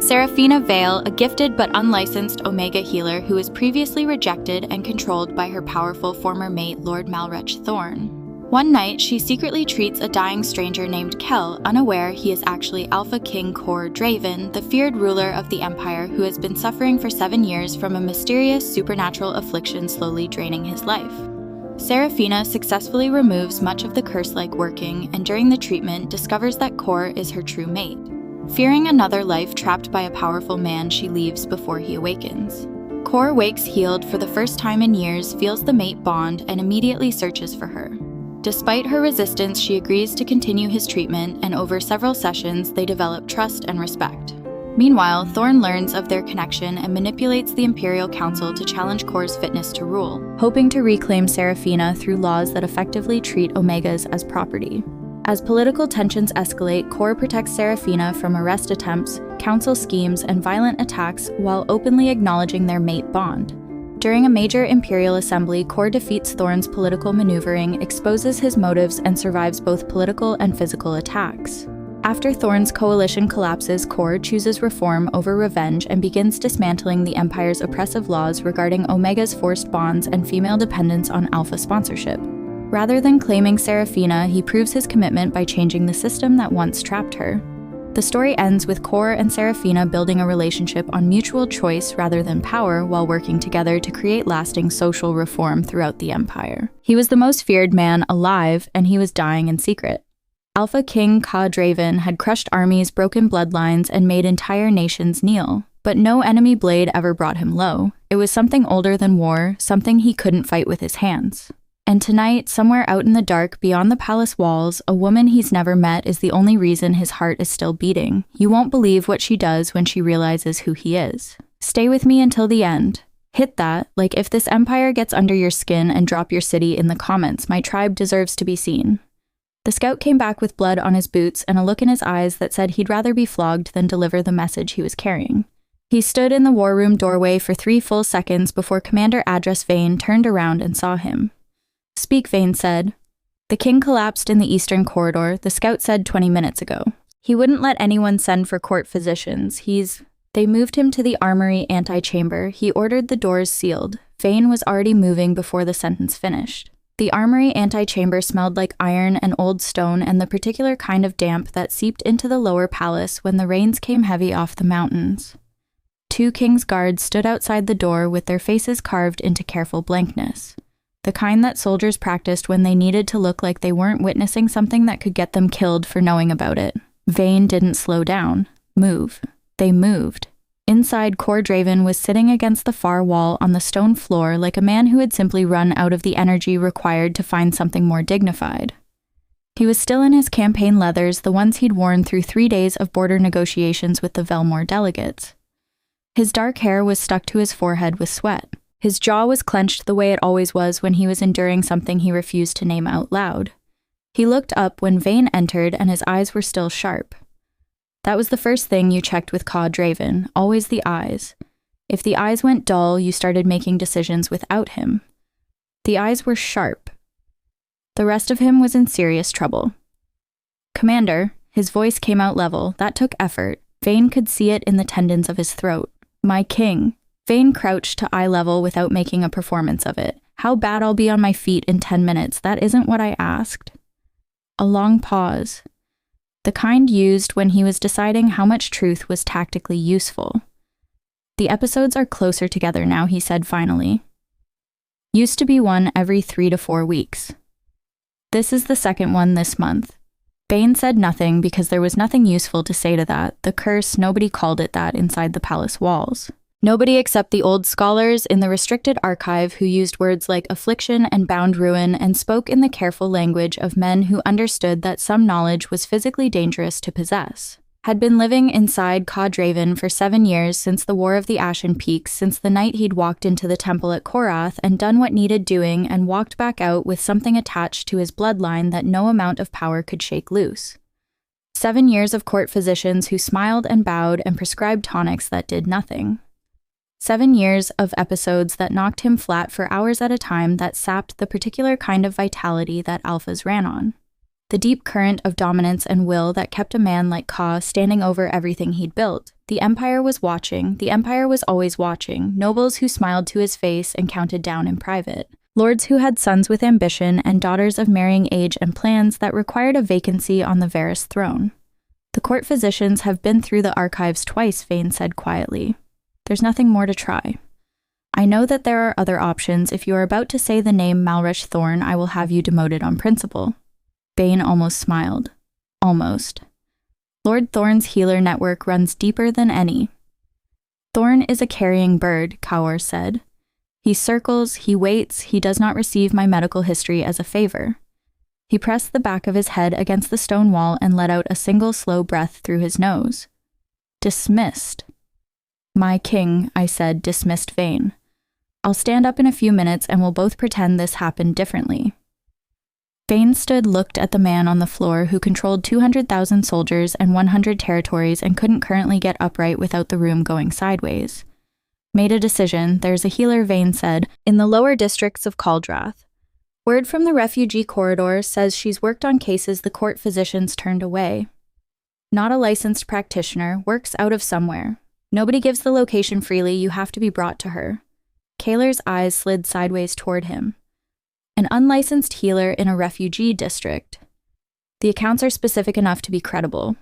Seraphina Vale, a gifted but unlicensed Omega healer who was previously rejected and controlled by her powerful former mate, Lord Malrech Thorn. One night, she secretly treats a dying stranger named Kel, unaware he is actually Alpha King Kor Draven, the feared ruler of the Empire who has been suffering for 7 years from a mysterious supernatural affliction slowly draining his life. Seraphina successfully removes much of the curse-like working, and during the treatment discovers that Kor is her true mate. Fearing another life trapped by a powerful man, she leaves before he awakens. Kor wakes healed for the first time in years, feels the mate bond, and immediately searches for her. Despite her resistance, she agrees to continue his treatment, and over several sessions, they develop trust and respect. Meanwhile, Thorn learns of their connection and manipulates the Imperial Council to challenge Kor's fitness to rule, hoping to reclaim Seraphina through laws that effectively treat Omegas as property. As political tensions escalate, Kor protects Seraphina from arrest attempts, council schemes, and violent attacks while openly acknowledging their mate bond. During a major Imperial assembly, Kor defeats Thorn's political maneuvering, exposes his motives, and survives both political and physical attacks. After Thorn's coalition collapses, Kor chooses reform over revenge and begins dismantling the Empire's oppressive laws regarding Omega's forced bonds and female dependence on Alpha sponsorship. Rather than claiming Seraphina, he proves his commitment by changing the system that once trapped her. The story ends with Kor and Seraphina building a relationship on mutual choice rather than power while working together to create lasting social reform throughout the Empire. He was the most feared man alive, and he was dying in secret. Alpha King Ka Draven had crushed armies, broken bloodlines, and made entire nations kneel. But no enemy blade ever brought him low. It was something older than war, something he couldn't fight with his hands. And tonight, somewhere out in the dark beyond the palace walls, a woman he's never met is the only reason his heart is still beating. You won't believe what she does when she realizes who he is. Stay with me until the end. Hit that, like if this empire gets under your skin, and drop your city in the comments. My tribe deserves to be seen. The scout came back with blood on his boots and a look in his eyes that said he'd rather be flogged than deliver the message he was carrying. He stood in the war room doorway for 3 full seconds before Commander Adras Vane turned around and saw him. "Speak," Vane said. "The king collapsed in the eastern corridor," the scout said 20 minutes ago. "He wouldn't let anyone send for court physicians. They moved him to the armory antechamber. He ordered the doors sealed." Vane was already moving before the sentence finished. The armory antechamber smelled like iron and old stone and the particular kind of damp that seeped into the lower palace when the rains came heavy off the mountains. 2 king's guards stood outside the door with their faces carved into careful blankness. The kind that soldiers practiced when they needed to look like they weren't witnessing something that could get them killed for knowing about it. Vane didn't slow down. Move. They moved. Inside, Kor Draven was sitting against the far wall on the stone floor like a man who had simply run out of the energy required to find something more dignified. He was still in his campaign leathers, the ones he'd worn through 3 days of border negotiations with the Velmore delegates. His dark hair was stuck to his forehead with sweat. His jaw was clenched the way it always was when he was enduring something he refused to name out loud. He looked up when Vane entered, and his eyes were still sharp. That was the first thing you checked with Ka Draven, always the eyes. If the eyes went dull, you started making decisions without him. The eyes were sharp. The rest of him was in serious trouble. "Commander," his voice came out level. That took effort. Vane could see it in the tendons of his throat. "My king." Vane crouched to eye level without making a performance of it. "How bad I'll be on my feet in 10 minutes, that isn't what I asked." A long pause. The kind used when he was deciding how much truth was tactically useful. "The episodes are closer together now," he said finally. "Used to be one every 3 to 4 weeks. This is the second one this month." Vane said nothing because there was nothing useful to say to that. The curse, nobody called it that inside the palace walls. Nobody except the old scholars in the restricted archive who used words like affliction and bound ruin and spoke in the careful language of men who understood that some knowledge was physically dangerous to possess. Had been living inside Ka Draven for 7 years since the War of the Ashen Peaks, since the night he'd walked into the temple at Korath and done what needed doing and walked back out with something attached to his bloodline that no amount of power could shake loose. 7 years of court physicians who smiled and bowed and prescribed tonics that did nothing. 7 years of episodes that knocked him flat for hours at a time that sapped the particular kind of vitality that alphas ran on. the deep current of dominance and will that kept a man like Ka standing over everything he'd built. The Empire was watching, the Empire was always watching, nobles who smiled to his face and counted down in private. Lords who had sons with ambition and daughters of marrying age and plans that required a vacancy on the Varys throne. The court physicians have been through the archives twice, Vane said quietly. There's nothing more to try. I know that there are other options. If you are about to say the name Malrech Thorne, I will have you demoted on principle. Vane almost smiled. Almost. Lord Thorne's healer network runs deeper than any. Thorne is a carrying bird, Kaur said. He circles, he waits, he does not receive my medical history as a favor. He pressed the back of his head against the stone wall and let out a single slow breath through his nose. Dismissed. My king, I said, dismissed Vane. I'll stand up in a few minutes and we'll both pretend this happened differently. Vane looked at the man on the floor who controlled 200,000 soldiers and 100 territories and couldn't currently get upright without the room going sideways. Made a decision, there's a healer, Vane said, in the lower districts of Caldrath. Word from the refugee corridor says she's worked on cases the court physicians turned away. Not a licensed practitioner, works out of somewhere. Nobody gives the location freely, you have to be brought to her. Kaler's eyes slid sideways toward him. An unlicensed healer in a refugee district. The accounts are specific enough to be credible.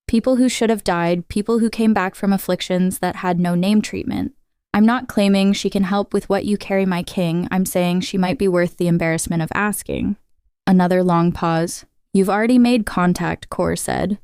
People who should have died, people who came back from afflictions that had no name treatment. I'm not claiming she can help with what you carry, my king. I'm saying she might be worth the embarrassment of asking. Another long pause. You've already made contact, Kaur said.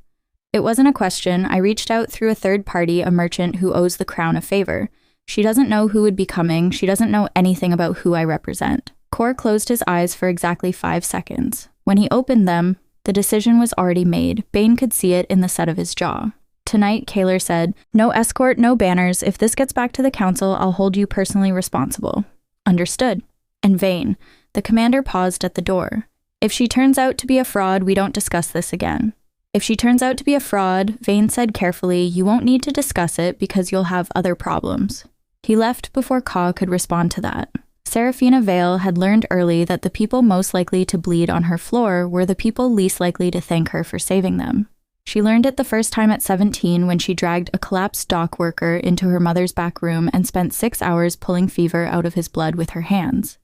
It wasn't a question. I reached out through a third party, a merchant who owes the crown a favor. She doesn't know who would be coming. She doesn't know anything about who I represent. Kaur closed his eyes for exactly 5 seconds. When he opened them, the decision was already made. Bane could see it in the set of his jaw. Tonight, Kaler said, no escort, no banners. If this gets back to the council, I'll hold you personally responsible. Understood. And Vane. The commander paused at the door. If she turns out to be a fraud, we don't discuss this again. If she turns out to be a fraud, Vane said carefully, you won't need to discuss it because you'll have other problems. He left before Ka could respond to that. Seraphina Vale had learned early that the people most likely to bleed on her floor were the people least likely to thank her for saving them. She learned it the first time at 17 when she dragged a collapsed dock worker into her mother's back room and spent 6 hours pulling fever out of his blood with her hands.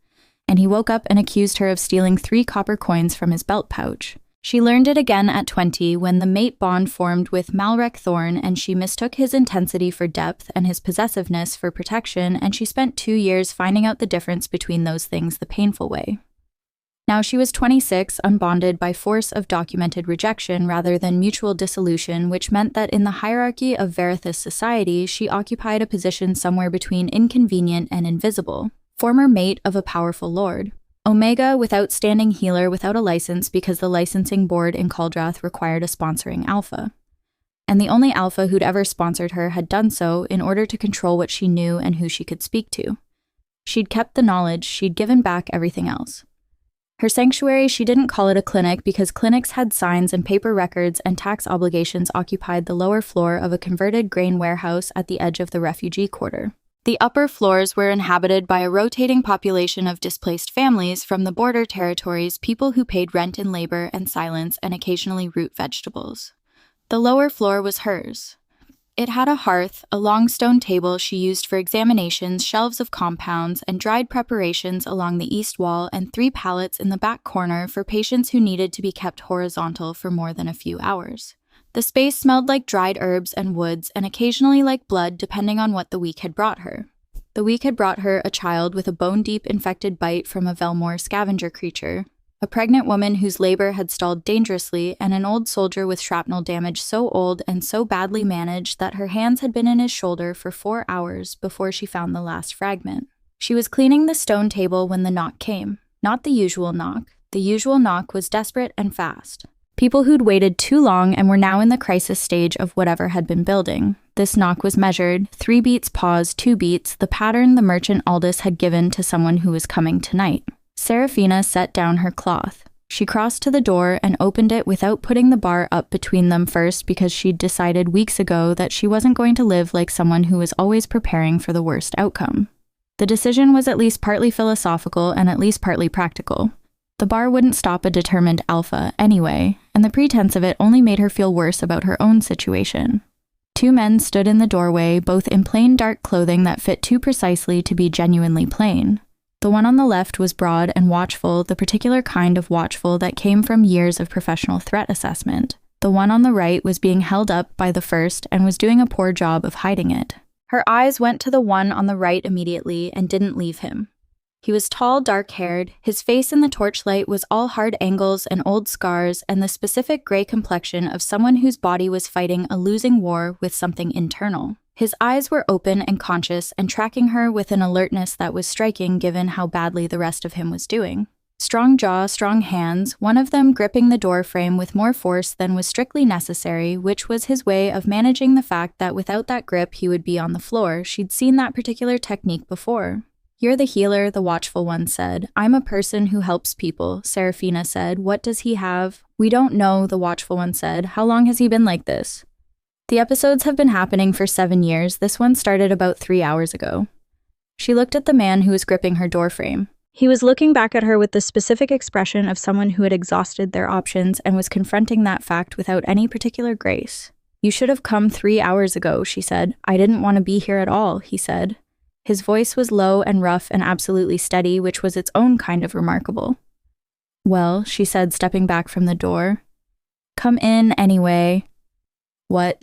And he woke up and accused her of stealing 3 copper coins from his belt pouch. She learned it again at 20 when the mate bond formed with Malrech Thorne and she mistook his intensity for depth and his possessiveness for protection, and she spent 2 years finding out the difference between those things the painful way. Now she was 26, unbonded by force of documented rejection rather than mutual dissolution, which meant that in the hierarchy of Varithus society, she occupied a position somewhere between inconvenient and invisible, former mate of a powerful lord. Omega without standing healer without a license because the licensing board in Caldrath required a sponsoring alpha. And the only alpha who'd ever sponsored her had done so in order to control what she knew and who she could speak to. She'd kept the knowledge, she'd given back everything else. Her sanctuary, she didn't call it a clinic because clinics had signs and paper records and tax obligations occupied the lower floor of a converted grain warehouse at the edge of the refugee quarter. The upper floors were inhabited by a rotating population of displaced families from the border territories, people who paid rent in labor and silence and occasionally root vegetables. The lower floor was hers. It had a hearth, a long stone table she used for examinations, shelves of compounds, and dried preparations along the east wall, and 3 pallets in the back corner for patients who needed to be kept horizontal for more than a few hours. The space smelled like dried herbs and woods, and occasionally like blood depending on what the week had brought her. The week had brought her a child with a bone-deep infected bite from a Velmore scavenger creature, a pregnant woman whose labor had stalled dangerously, and an old soldier with shrapnel damage so old and so badly managed that her hands had been in his shoulder for 4 hours before she found the last fragment. She was cleaning the stone table when the knock came. Not the usual knock. The usual knock was desperate and fast. People who'd waited too long and were now in the crisis stage of whatever had been building. This knock was measured, 3 beats pause, 2 beats, the pattern the merchant Aldous had given to someone who was coming tonight. Seraphina set down her cloth. She crossed to the door and opened it without putting the bar up between them first because she'd decided weeks ago that she wasn't going to live like someone who was always preparing for the worst outcome. The decision was at least partly philosophical and at least partly practical. The bar wouldn't stop a determined alpha anyway, and the pretense of it only made her feel worse about her own situation. Two men stood in the doorway, both in plain dark clothing that fit too precisely to be genuinely plain. The one on the left was broad and watchful, the particular kind of watchful that came from years of professional threat assessment. The one on the right was being held up by the first and was doing a poor job of hiding it. Her eyes went to the one on the right immediately and didn't leave him. He was tall, dark-haired. His face in the torchlight was all hard angles and old scars and the specific gray complexion of someone whose body was fighting a losing war with something internal. His eyes were open and conscious and tracking her with an alertness that was striking given how badly the rest of him was doing. Strong jaw, strong hands, one of them gripping the door frame with more force than was strictly necessary, which was his way of managing the fact that without that grip he would be on the floor. She'd seen that particular technique before. "You're the healer," the watchful one said. "I'm a person who helps people," Serafina said. "What does he have?" "We don't know," the watchful one said. "How long has he been like this?" "The episodes have been happening for 7 years. This one started about 3 hours ago." She looked at the man who was gripping her doorframe. He was looking back at her with the specific expression of someone who had exhausted their options and was confronting that fact without any particular grace. "You should have come 3 hours ago," she said. "I didn't want to be here at all," he said. His voice was low and rough and absolutely steady, which was its own kind of remarkable. "Well," she said, stepping back from the door. "Come in, anyway." "What?"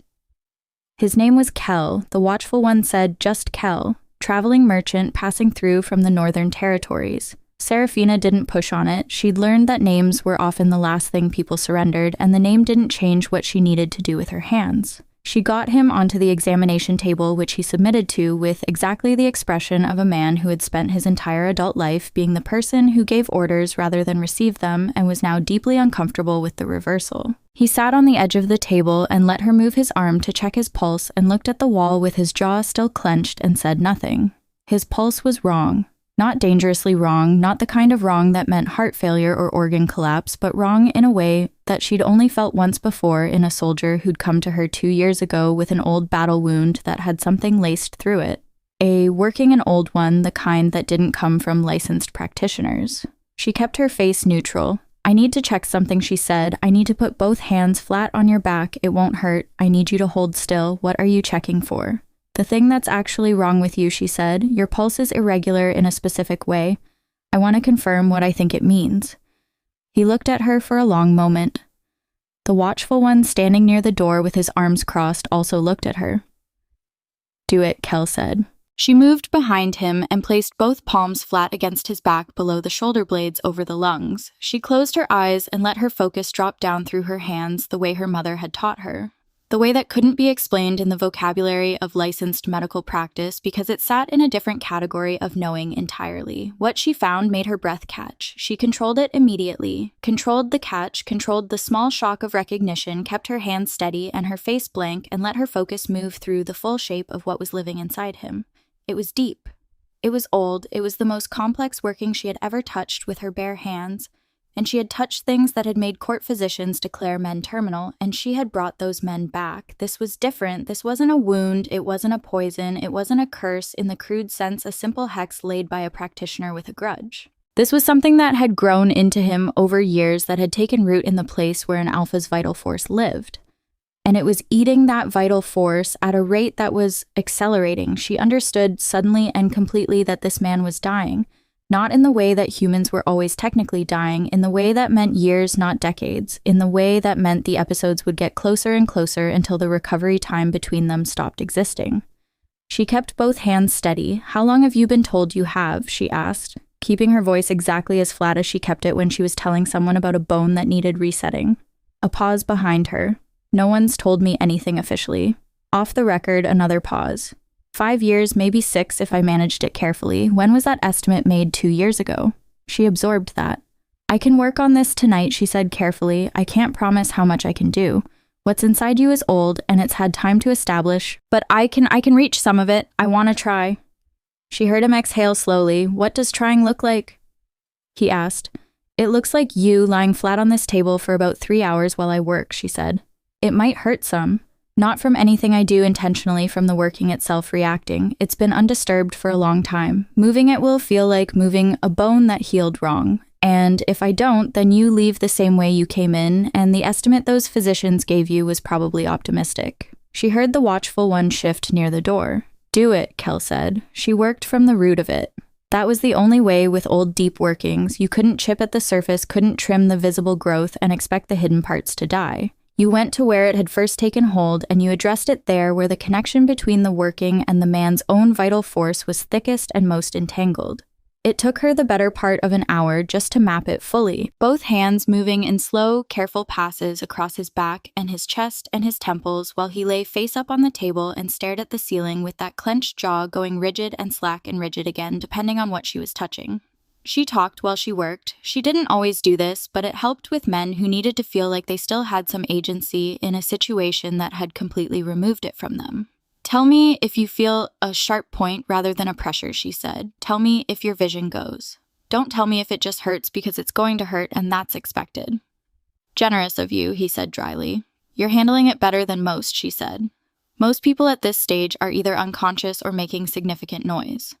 His name was Kel. The watchful one said, "Just Kel. Traveling merchant passing through from the Northern Territories." Serafina didn't push on it. She'd learned that names were often the last thing people surrendered, and the name didn't change what she needed to do with her hands. She got him onto the examination table, which he submitted to with exactly the expression of a man who had spent his entire adult life being the person who gave orders rather than received them and was now deeply uncomfortable with the reversal. He sat on the edge of the table and let her move his arm to check his pulse and looked at the wall with his jaw still clenched and said nothing. His pulse was wrong. Not dangerously wrong, not the kind of wrong that meant heart failure or organ collapse, but wrong in a way that she'd only felt once before in a soldier who'd come to her 2 years ago with an old battle wound that had something laced through it. A working and old one, the kind that didn't come from licensed practitioners. She kept her face neutral. "I need to check something," she said. "I need to put both hands flat on your back. It won't hurt. I need you to hold still. What are you checking for?" "The thing that's actually wrong with you," she said. "Your pulse is irregular in a specific way. I want to confirm what I think it means." He looked at her for a long moment. The watchful one standing near the door with his arms crossed also looked at her. "Do it," Kel said. She moved behind him and placed both palms flat against his back below the shoulder blades over the lungs. She closed her eyes and let her focus drop down through her hands the way her mother had taught her. The way that couldn't be explained in the vocabulary of licensed medical practice because it sat in a different category of knowing entirely. What she found made her breath catch. She controlled it immediately, controlled the catch, controlled the small shock of recognition, kept her hands steady and her face blank, and let her focus move through the full shape of what was living inside him. It was deep. It was old. It was the most complex working she had ever touched with her bare hands. And she had touched things that had made court physicians declare men terminal, and she had brought those men back. This was different. This wasn't a wound, it wasn't a poison, it wasn't a curse, in the crude sense a simple hex laid by a practitioner with a grudge. This was something that had grown into him over years, that had taken root in the place where an alpha's vital force lived. And it was eating that vital force at a rate that was accelerating. She understood suddenly and completely that this man was dying. Not in the way that humans were always technically dying, in the way that meant years, not decades, in the way that meant the episodes would get closer and closer until the recovery time between them stopped existing. She kept both hands steady. "How long have you been told you have?" she asked, keeping her voice exactly as flat as she kept it when she was telling someone about a bone that needed resetting. A pause behind her. "No one's told me anything officially." Off the record, another pause. 5 years, maybe 6 if I managed it carefully. When was that estimate made 2 years ago? She absorbed that. "I can work on this tonight," she said carefully. "I can't promise how much I can do. What's inside you is old, and it's had time to establish, but I can reach some of it. I want to try." She heard him exhale slowly. "What does trying look like?" he asked. "It looks like you lying flat on this table for about 3 hours while I work," she said. "It might hurt some. Not from anything I do intentionally, from the working itself reacting. It's been undisturbed for a long time. Moving it will feel like moving a bone that healed wrong. And if I don't, then you leave the same way you came in, and the estimate those physicians gave you was probably optimistic. She heard the watchful one shift near the door. Do it, Kel said. She worked from the root of it. That was the only way with old deep workings. You couldn't chip at the surface, couldn't trim the visible growth, and expect the hidden parts to die. You went to where it had first taken hold, and you addressed it there where the connection between the working and the man's own vital force was thickest and most entangled. It took her the better part of an hour just to map it fully, both hands moving in slow, careful passes across his back and his chest and his temples while he lay face up on the table and stared at the ceiling with that clenched jaw going rigid and slack and rigid again, depending on what she was touching. She talked while she worked. She didn't always do this, but it helped with men who needed to feel like they still had some agency in a situation that had completely removed it from them. Tell me if you feel a sharp point rather than a pressure, she said. Tell me if your vision goes. Don't tell me if it just hurts because it's going to hurt and that's expected. Generous of you, he said dryly. You're handling it better than most, she said. Most people at this stage are either unconscious or making significant noise.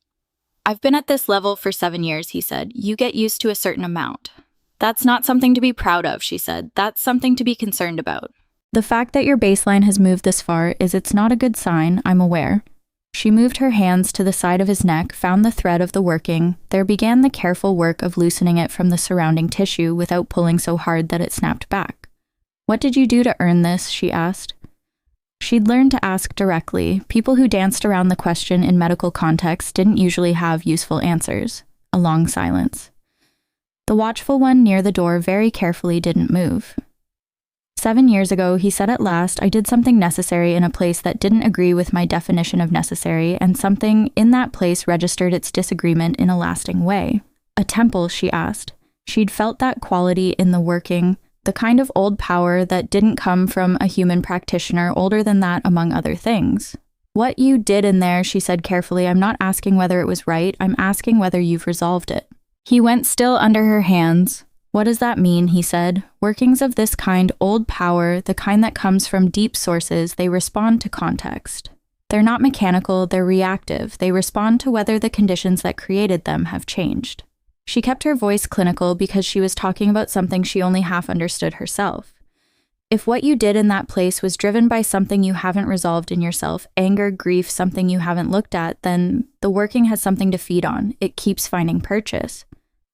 I've been at this level for 7 years, he said. You get used to a certain amount. That's not something to be proud of, she said. That's something to be concerned about. The fact that your baseline has moved this far it's not a good sign, I'm aware. She moved her hands to the side of his neck, found the thread of the working. There began the careful work of loosening it from the surrounding tissue without pulling so hard that it snapped back. What did you do to earn this? She asked. She'd learned to ask directly. People who danced around the question in medical contexts didn't usually have useful answers. A long silence. The watchful one near the door very carefully didn't move. 7 years ago, he said at last, I did something necessary in a place that didn't agree with my definition of necessary, and something in that place registered its disagreement in a lasting way. A temple, she asked. She'd felt that quality in the working, the kind of old power that didn't come from a human practitioner older than that, among other things. What you did in there, she said carefully, I'm not asking whether it was right, I'm asking whether you've resolved it. He went still under her hands. What does that mean, he said. Workings of this kind, old power, the kind that comes from deep sources, they respond to context. They're not mechanical, they're reactive. They respond to whether the conditions that created them have changed. She kept her voice clinical because she was talking about something she only half understood herself. If what you did in that place was driven by something you haven't resolved in yourself, anger, grief, something you haven't looked at, then the working has something to feed on. It keeps finding purchase.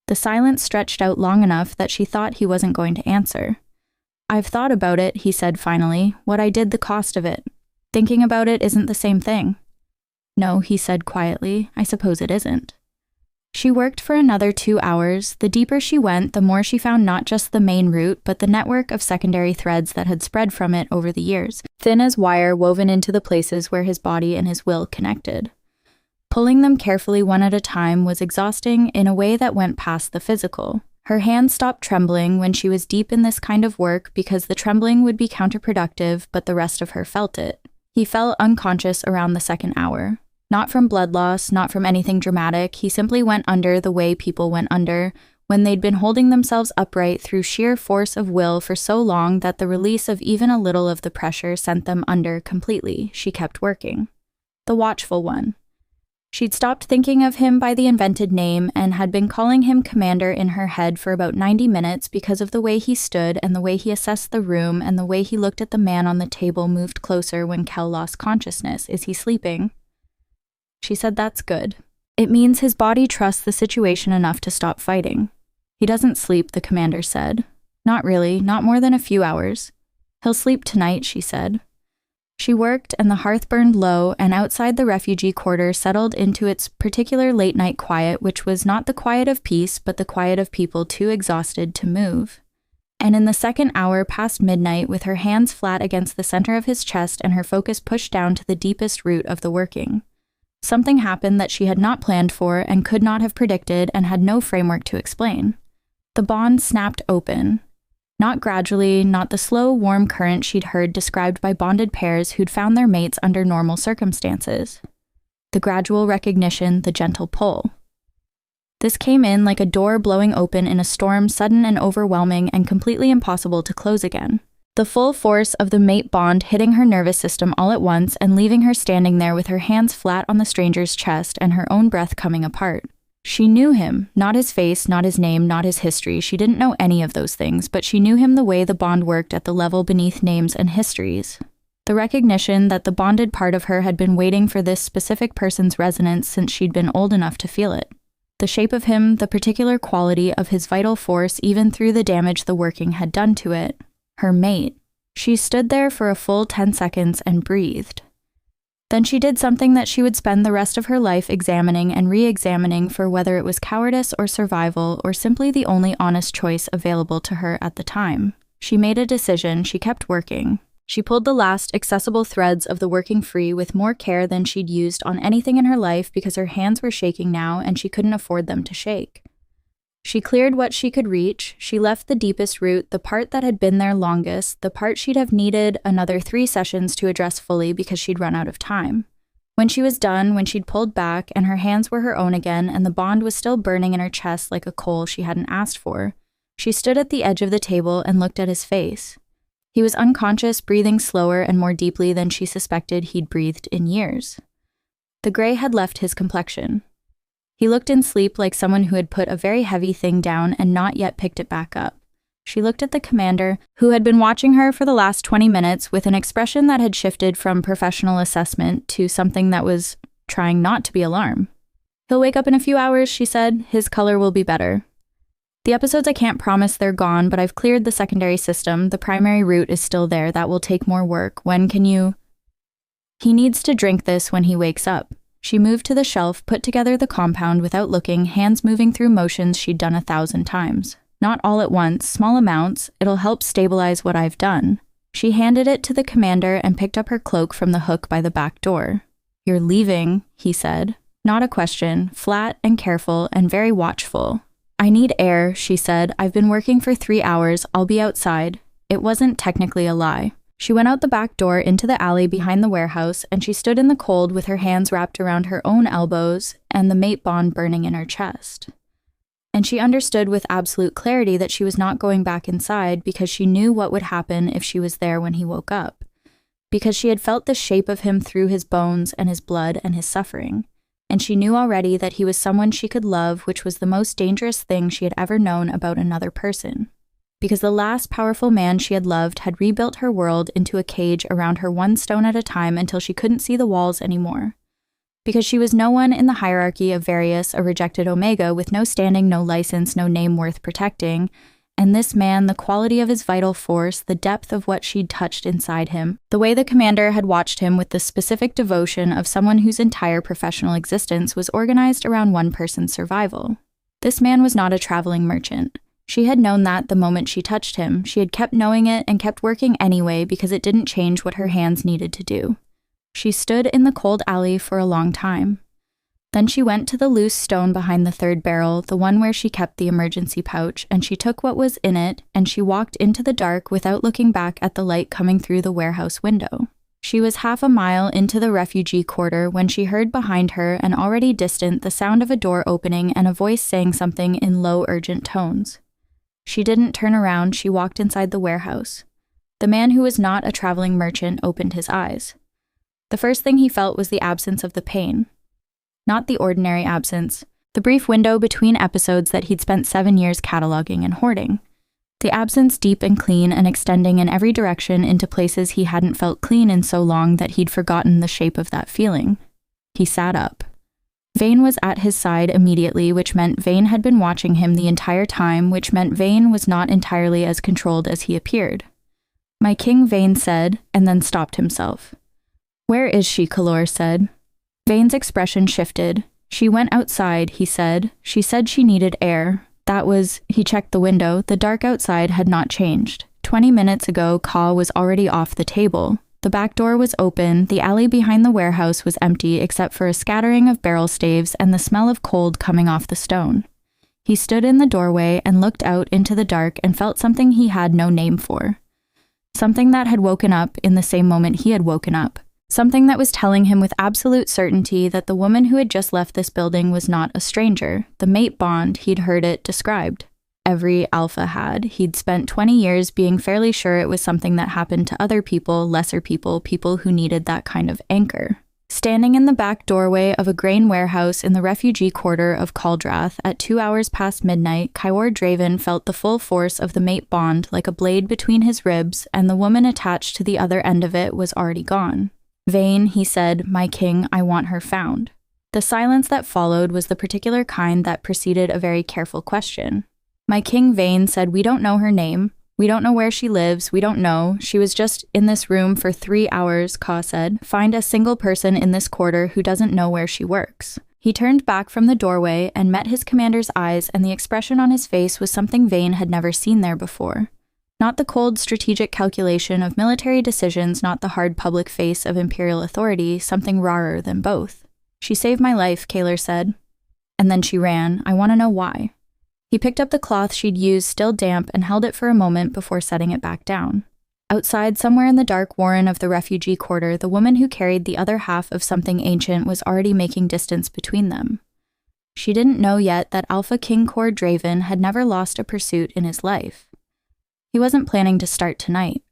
The silence stretched out long enough that she thought he wasn't going to answer. I've thought about it, he said finally, what I did, the cost of it. Thinking about it isn't the same thing. No, he said quietly, I suppose it isn't. She worked for another 2 hours. The deeper she went, the more she found not just the main root, but the network of secondary threads that had spread from it over the years, thin as wire woven into the places where his body and his will connected. Pulling them carefully one at a time was exhausting in a way that went past the physical. Her hands stopped trembling when she was deep in this kind of work because the trembling would be counterproductive, but the rest of her felt it. He fell unconscious around the 2nd hour. Not from blood loss, not from anything dramatic, he simply went under the way people went under, when they'd been holding themselves upright through sheer force of will for so long that the release of even a little of the pressure sent them under completely. She kept working. The watchful one. She'd stopped thinking of him by the invented name and had been calling him Commander in her head for about 90 minutes because of the way he stood and the way he assessed the room and the way he looked at the man on the table moved closer when Kel lost consciousness. Is he sleeping? She said that's good. It means his body trusts the situation enough to stop fighting. He doesn't sleep, the commander said. Not really, not more than a few hours. He'll sleep tonight, she said. She worked, and the hearth burned low, and outside the refugee quarter settled into its particular late-night quiet, which was not the quiet of peace, but the quiet of people too exhausted to move. And in the 2nd hour past midnight, with her hands flat against the center of his chest and her focus pushed down to the deepest root of the working, something happened that she had not planned for and could not have predicted and had no framework to explain. The bond snapped open. Not gradually, not the slow, warm current she'd heard described by bonded pairs who'd found their mates under normal circumstances. The gradual recognition, the gentle pull. This came in like a door blowing open in a storm, sudden and overwhelming and completely impossible to close again. The full force of the mate bond hitting her nervous system all at once and leaving her standing there with her hands flat on the stranger's chest and her own breath coming apart. She knew him, not his face, not his name, not his history. She didn't know any of those things, but she knew him the way the bond worked at the level beneath names and histories. The recognition that the bonded part of her had been waiting for this specific person's resonance since she'd been old enough to feel it. The shape of him, the particular quality of his vital force even through the damage the working had done to it. Her mate. She stood there for a full 10 seconds and breathed. Then she did something that she would spend the rest of her life examining and re-examining for whether it was cowardice or survival or simply the only honest choice available to her at the time. She made a decision. She kept working. She pulled the last accessible threads of the working free with more care than she'd used on anything in her life because her hands were shaking now and she couldn't afford them to shake. She cleared what she could reach. She left the deepest root, the part that had been there longest, the part she'd have needed another 3 sessions to address fully because she'd run out of time. When she was done, when she'd pulled back and her hands were her own again and the bond was still burning in her chest like a coal she hadn't asked for, she stood at the edge of the table and looked at his face. He was unconscious, breathing slower and more deeply than she suspected he'd breathed in years. The gray had left his complexion. He looked in sleep like someone who had put a very heavy thing down and not yet picked it back up. She looked at the commander, who had been watching her for the last 20 minutes with an expression that had shifted from professional assessment to something that was trying not to be alarm. "He'll wake up in a few hours," she said. "His color will be better. The episodes I can't promise they're gone, but I've cleared the secondary system. The primary route is still there. That will take more work. When can you—" "He needs to drink this when he wakes up." She moved to the shelf, put together the compound without looking, hands moving through motions she'd done 1,000 times. "Not all at once, small amounts. It'll help stabilize what I've done." She handed it to the commander and picked up her cloak from the hook by the back door. "You're leaving," he said. Not a question, flat and careful and very watchful. "I need air," she said. "I've been working for 3 hours. I'll be outside." It wasn't technically a lie. She went out the back door into the alley behind the warehouse, and she stood in the cold with her hands wrapped around her own elbows and the mate bond burning in her chest. And she understood with absolute clarity that she was not going back inside because she knew what would happen if she was there when he woke up. Because she had felt the shape of him through his bones and his blood and his suffering. And she knew already that he was someone she could love, which was the most dangerous thing she had ever known about another person. Because the last powerful man she had loved had rebuilt her world into a cage around her one stone at a time until she couldn't see the walls anymore. Because she was no one in the hierarchy of Various, a rejected Omega with no standing, no license, no name worth protecting, and this man, the quality of his vital force, the depth of what she'd touched inside him, the way the commander had watched him with the specific devotion of someone whose entire professional existence was organized around one person's survival. This man was not a traveling merchant. She had known that the moment she touched him. She had kept knowing it and kept working anyway because it didn't change what her hands needed to do. She stood in the cold alley for a long time. Then she went to the loose stone behind the third barrel, the one where she kept the emergency pouch, and she took what was in it, and she walked into the dark without looking back at the light coming through the warehouse window. She was half a mile into the refugee quarter when she heard behind her and already distant the sound of a door opening and a voice saying something in low, urgent tones. She didn't turn around. She walked inside the warehouse. The man who was not a traveling merchant opened his eyes. The first thing he felt was the absence of the pain. Not the ordinary absence, the brief window between episodes that he'd spent 7 years cataloging and hoarding. The absence deep and clean and extending in every direction into places he hadn't felt clean in so long that he'd forgotten the shape of that feeling. He sat up. Vane was at his side immediately, which meant Vane had been watching him the entire time, which meant Vane was not entirely as controlled as he appeared. "My king," Vane said, and then stopped himself. "Where is she?" Kalor said. Vane's expression shifted. "She went outside," he said. "She said she needed air. That was—" He checked the window. The dark outside had not changed. 20 minutes ago, Ka was already off the table. The back door was open. The alley behind the warehouse was empty except for a scattering of barrel staves and the smell of cold coming off the stone. He stood in the doorway and looked out into the dark and felt something he had no name for. Something that had woken up in the same moment he had woken up. Something that was telling him with absolute certainty that the woman who had just left this building was not a stranger. The mate bond, he'd heard it described. Every alpha had. He'd spent 20 years being fairly sure it was something that happened to other people, lesser people, people who needed that kind of anchor. Standing in the back doorway of a grain warehouse in the refugee quarter of Caldrath at 2 hours past midnight, Kyor Draven felt the full force of the mate bond like a blade between his ribs, and the woman attached to the other end of it was already gone. "Vane," he said, "my king, I want her found." The silence that followed was the particular kind that preceded a very careful question. "My king," Vane said, "we don't know her name. We don't know where she lives. We don't know. She was just in this room for 3 hours," Ka said. "Find a single person in this quarter who doesn't know where she works." He turned back from the doorway and met his commander's eyes, and the expression on his face was something Vane had never seen there before. Not the cold strategic calculation of military decisions, not the hard public face of imperial authority, something rarer than both. "She saved my life," Kaler said. "And then she ran. I want to know why." He picked up the cloth she'd used, still damp, and held it for a moment before setting it back down. Outside, somewhere in the dark warren of the refugee quarter, the woman who carried the other half of something ancient was already making distance between them. She didn't know yet that Alpha King Kyor Draven had never lost a pursuit in his life. He wasn't planning to start tonight.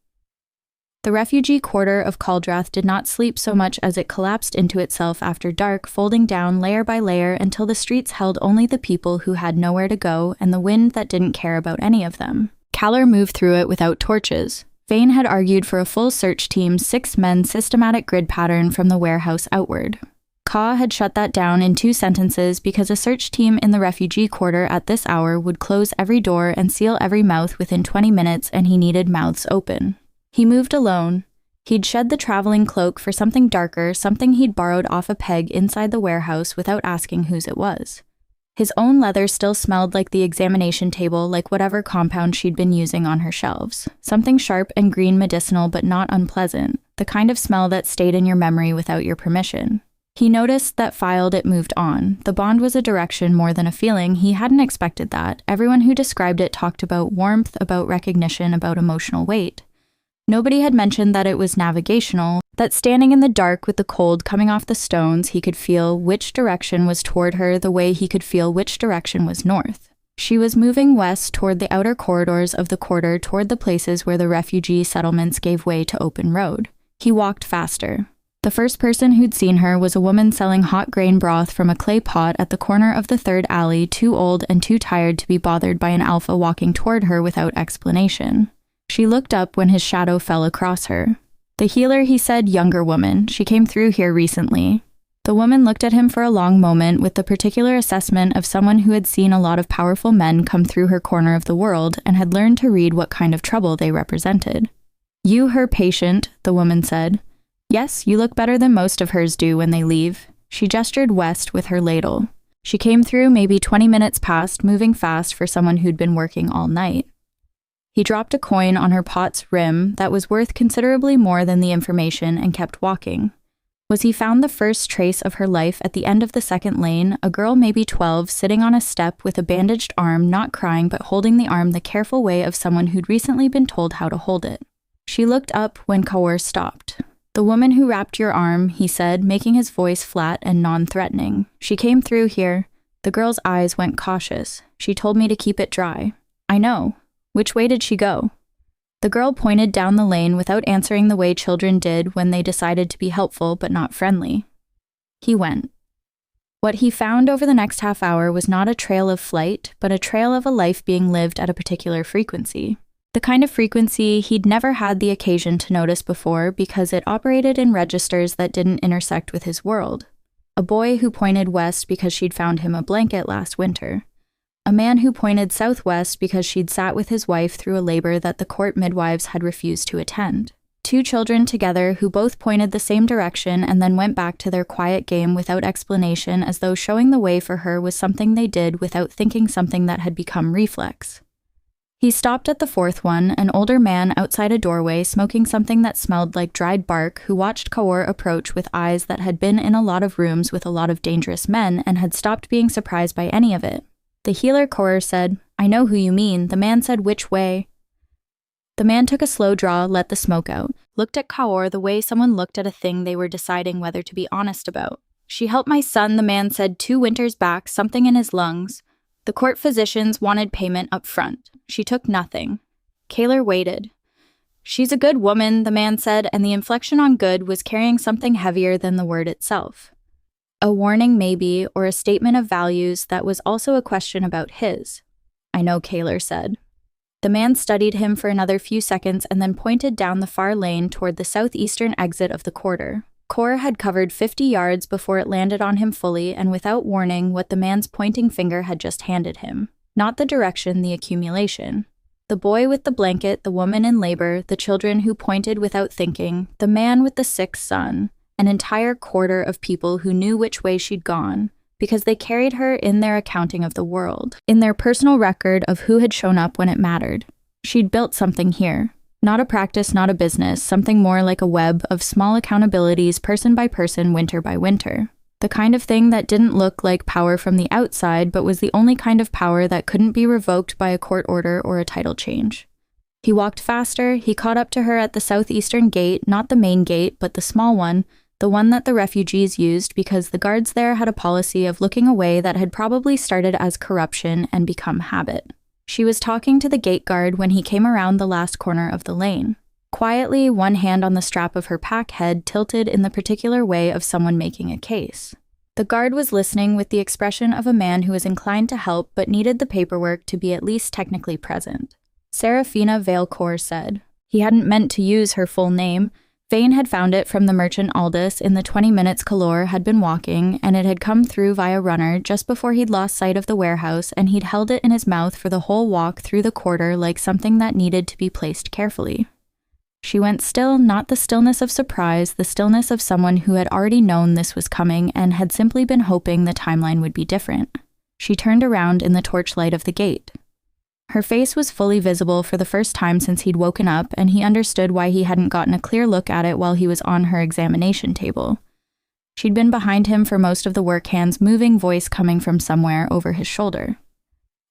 The refugee quarter of Caldrath did not sleep so much as it collapsed into itself after dark, folding down layer by layer until the streets held only the people who had nowhere to go and the wind that didn't care about any of them. Kaler moved through it without torches. Vane had argued for a full search team, 6 men systematic grid pattern from the warehouse outward. Ka had shut that down in 2 sentences because a search team in the refugee quarter at this hour would close every door and seal every mouth within 20 minutes, and he needed mouths open. He moved alone. He'd shed the traveling cloak for something darker, something he'd borrowed off a peg inside the warehouse without asking whose it was. His own leather still smelled like the examination table, like whatever compound she'd been using on her shelves. Something sharp and green medicinal but not unpleasant, the kind of smell that stayed in your memory without your permission. He noticed that filed it moved on. The bond was a direction more than a feeling. He hadn't expected that. Everyone who described it talked about warmth, about recognition, about emotional weight. Nobody had mentioned that it was navigational, that standing in the dark with the cold coming off the stones, he could feel which direction was toward her the way he could feel which direction was north. She was moving west toward the outer corridors of the quarter, toward the places where the refugee settlements gave way to open road. He walked faster. The first person who'd seen her was a woman selling hot grain broth from a clay pot at the corner of the 3rd alley, too old and too tired to be bothered by an alpha walking toward her without explanation. She looked up when his shadow fell across her. "The healer," he said, "younger woman. She came through here recently." The woman looked at him for a long moment with the particular assessment of someone who had seen a lot of powerful men come through her corner of the world and had learned to read what kind of trouble they represented. "You her patient," the woman said. "Yes, you look better than most of hers do when they leave." She gestured west with her ladle. She came through maybe 20 minutes past, moving fast for someone who'd been working all night. He dropped a coin on her pot's rim that was worth considerably more than the information and kept walking. Was he found the first trace of her life at the end of the 2nd lane, a girl maybe 12 sitting on a step with a bandaged arm, not crying but holding the arm the careful way of someone who'd recently been told how to hold it. She looked up when Kyor stopped. "The woman who wrapped your arm," he said, making his voice flat and non-threatening. "She came through here." The girl's eyes went cautious. "She told me to keep it dry." "I know. Which way did she go?" The girl pointed down the lane without answering the way children did when they decided to be helpful but not friendly. He went. What he found over the next half hour was not a trail of flight, but a trail of a life being lived at a particular frequency. The kind of frequency he'd never had the occasion to notice before because it operated in registers that didn't intersect with his world. A boy who pointed west because she'd found him a blanket last winter. A man who pointed southwest because she'd sat with his wife through a labor that the court midwives had refused to attend. 2 children together who both pointed the same direction and then went back to their quiet game without explanation, as though showing the way for her was something they did without thinking, something that had become reflex. He stopped at the 4th one, an older man outside a doorway smoking something that smelled like dried bark, who watched Kyor approach with eyes that had been in a lot of rooms with a lot of dangerous men and had stopped being surprised by any of it. The healer, Kyor said. "I know who you mean." The man said, "Which way?" The man took a slow draw, let the smoke out, looked at Kyor the way someone looked at a thing they were deciding whether to be honest about. "She helped my son," the man said, 2 winters back, something in his lungs. The court physicians wanted payment up front. She took nothing. Kaler waited. "She's a good woman," the man said, and the inflection on good was carrying something heavier than the word itself. A warning maybe, or a statement of values that was also a question about his. "I know," Kaler said. The man studied him for another few seconds and then pointed down the far lane toward the southeastern exit of the quarter. Cor had covered 50 yards before it landed on him fully and without warning what the man's pointing finger had just handed him. Not the direction, the accumulation. The boy with the blanket, the woman in labor, the children who pointed without thinking, the man with the sick son, an entire quarter of people who knew which way she'd gone, because they carried her in their accounting of the world, in their personal record of who had shown up when it mattered. She'd built something here. Not a practice, not a business, something more like a web of small accountabilities person by person, winter by winter. The kind of thing that didn't look like power from the outside, but was the only kind of power that couldn't be revoked by a court order or a title change. He walked faster, he caught up to her at the southeastern gate, not the main gate, but the small one that the refugees used because the guards there had a policy of looking away that had probably started as corruption and become habit. She was talking to the gate guard when he came around the last corner of the lane. Quietly, one hand on the strap of her pack head tilted in the particular way of someone making a case. The guard was listening with the expression of a man who was inclined to help but needed the paperwork to be at least technically present. Serafina Vale-Cor said. He hadn't meant to use her full name. Vane had found it from the merchant Aldous in the 20 minutes Kalor had been walking, and it had come through via runner just before he'd lost sight of the warehouse, and he'd held it in his mouth for the whole walk through the quarter like something that needed to be placed carefully. She went still, not the stillness of surprise, the stillness of someone who had already known this was coming and had simply been hoping the timeline would be different. She turned around in the torchlight of the gate. Her face was fully visible for the first time since he'd woken up, and he understood why he hadn't gotten a clear look at it while he was on her examination table. She'd been behind him for most of the work, hand's moving voice coming from somewhere over his shoulder.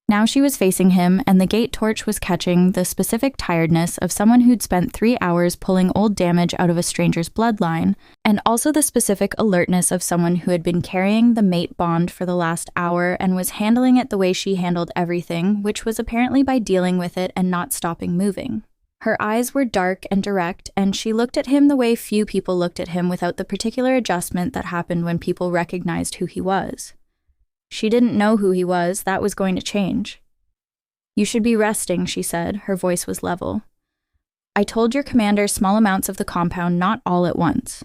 Now she was facing him, and the gate torch was catching the specific tiredness of someone who'd spent 3 hours pulling old damage out of a stranger's bloodline, and also the specific alertness of someone who had been carrying the mate bond for the last hour and was handling it the way she handled everything, which was apparently by dealing with it and not stopping moving. Her eyes were dark and direct, and she looked at him the way few people looked at him without the particular adjustment that happened when people recognized who he was. She didn't know who he was. That was going to change. "You should be resting," she said. Her voice was level. "I told your commander small amounts of the compound, not all at once."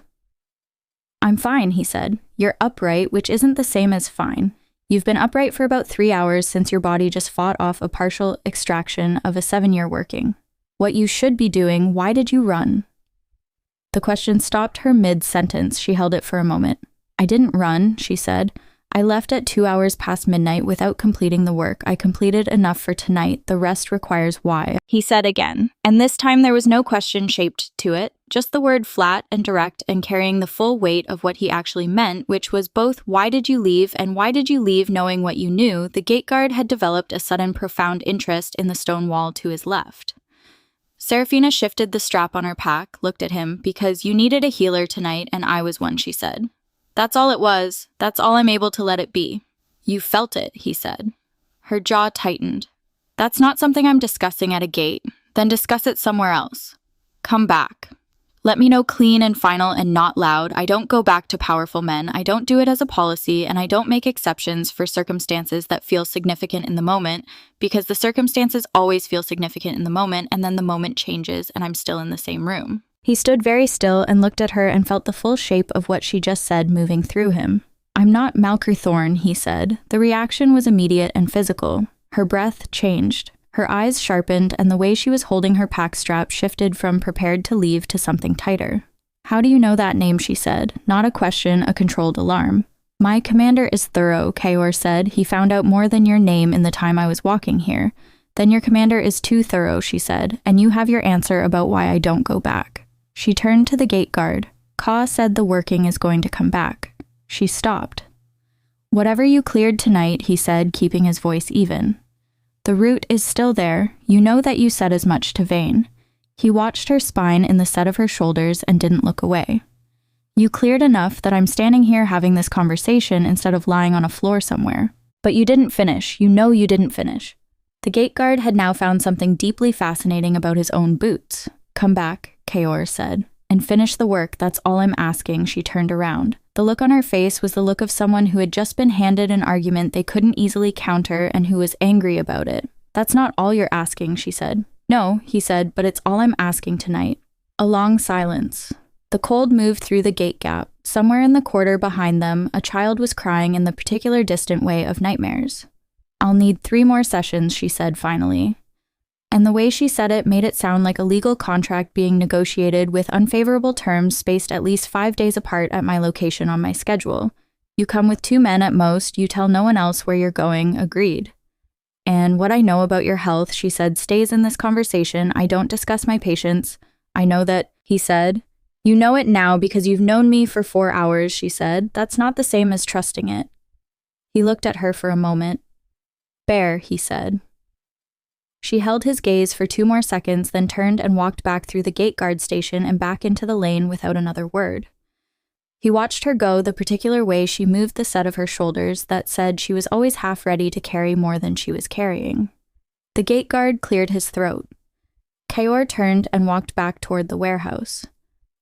"I'm fine," he said. "You're upright, which isn't the same as fine. You've been upright for about 3 hours since your body just fought off a partial extraction of a 7-year working. What you should be doing, why did you run?" The question stopped her mid-sentence. She held it for a moment. "I didn't run," she said. "I left at 2 hours past midnight without completing the work. I completed enough for tonight. The rest requires why," he said again. And this time there was no question shaped to it, just the word flat and direct and carrying the full weight of what he actually meant, which was both why did you leave and why did you leave knowing what you knew. The gate guard had developed a sudden profound interest in the stone wall to his left. Serafina shifted the strap on her pack, looked at him, "Because you needed a healer tonight and I was one," she said. "That's all it was. That's all I'm able to let it be." "You felt it," he said. Her jaw tightened. "That's not something I'm discussing at a gate. Then discuss it somewhere else. Come back. Let me know clean and final and not loud. I don't go back to powerful men. I don't do it as a policy, and I don't make exceptions for circumstances that feel significant in the moment, because the circumstances always feel significant in the moment, and then the moment changes, and I'm still in the same room." He stood very still and looked at her and felt the full shape of what she just said moving through him. "I'm not Malker Thorne," he said. The reaction was immediate and physical. Her breath changed. Her eyes sharpened, and the way she was holding her pack strap shifted from prepared to leave to something tighter. "How do you know that name?" she said. Not a question, a controlled alarm. "My commander is thorough," Kaor said. "He found out more than your name in the time I was walking here." "Then your commander is too thorough," she said, "and you have your answer about why I don't go back." She turned to the gate guard. "Ka said the working is going to come back." She stopped. "Whatever you cleared tonight," he said, keeping his voice even. "The root is still there. You know that you said as much to Vane." He watched her spine in the set of her shoulders and didn't look away. "You cleared enough that I'm standing here having this conversation instead of lying on a floor somewhere. But you didn't finish. You know you didn't finish." The gate guard had now found something deeply fascinating about his own boots. come back, Kaor said, and finish the work. That's all I'm asking. She turned around. The look on her face was the look of someone who had just been handed an argument they couldn't easily counter and who was angry about it. That's not all you're asking, she said. No, he said, but it's all I'm asking tonight. A long silence. The cold moved through the gate gap. Somewhere in the quarter behind them, a child was crying in the particular distant way of nightmares. I'll need 3 more sessions, she said finally. And the way she said it made it sound like a legal contract being negotiated with unfavorable terms spaced at least 5 days apart at my location on my schedule. You come with 2 men at most, you tell no one else where you're going, agreed. And what I know about your health, she said, stays in this conversation. I don't discuss my patients. I know that, he said. You know it now because you've known me for 4 hours, she said. That's not the same as trusting it. He looked at her for a moment. Bear, he said. She held his gaze for 2 more seconds, then turned and walked back through the gate guard station and back into the lane without another word. He watched her go the particular way she moved the set of her shoulders that said she was always half ready to carry more than she was carrying. The gate guard cleared his throat. Kaor turned and walked back toward the warehouse.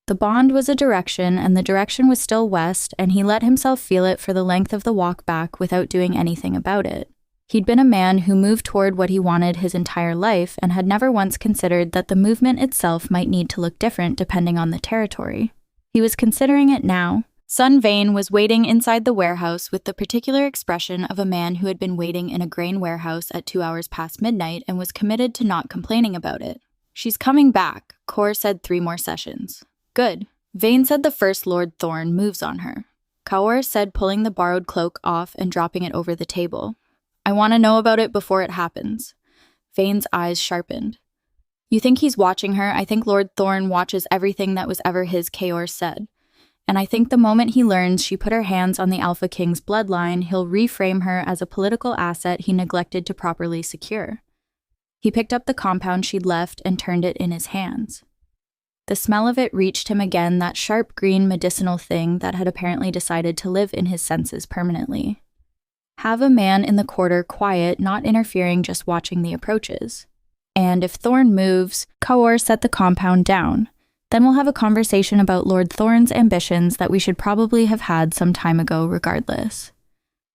The bond was a direction, and the direction was still west, and he let himself feel it for the length of the walk back without doing anything about it. He'd been a man who moved toward what he wanted his entire life and had never once considered that the movement itself might need to look different depending on the territory. He was considering it now. Sun Vane was waiting inside the warehouse with the particular expression of a man who had been waiting in a grain warehouse at 2 hours past midnight and was committed to not complaining about it. She's coming back, Kaor said 3 more sessions. Good. Vane said the First Lord Thorn moves on her. Kaor said, pulling the borrowed cloak off and dropping it over the table. I want to know about it before it happens. Vane's eyes sharpened. You think he's watching her? I think Lord Thorn watches everything that was ever his, Kaor said. And I think the moment he learns she put her hands on the Alpha King's bloodline, he'll reframe her as a political asset he neglected to properly secure. He picked up the compound she'd left and turned it in his hands. The smell of it reached him again, that sharp green medicinal thing that had apparently decided to live in his senses permanently. Have a man in the quarter quiet, not interfering, just watching the approaches. And if Thorn moves, Kaor set the compound down. Then we'll have a conversation about Lord Thorn's ambitions that we should probably have had some time ago regardless.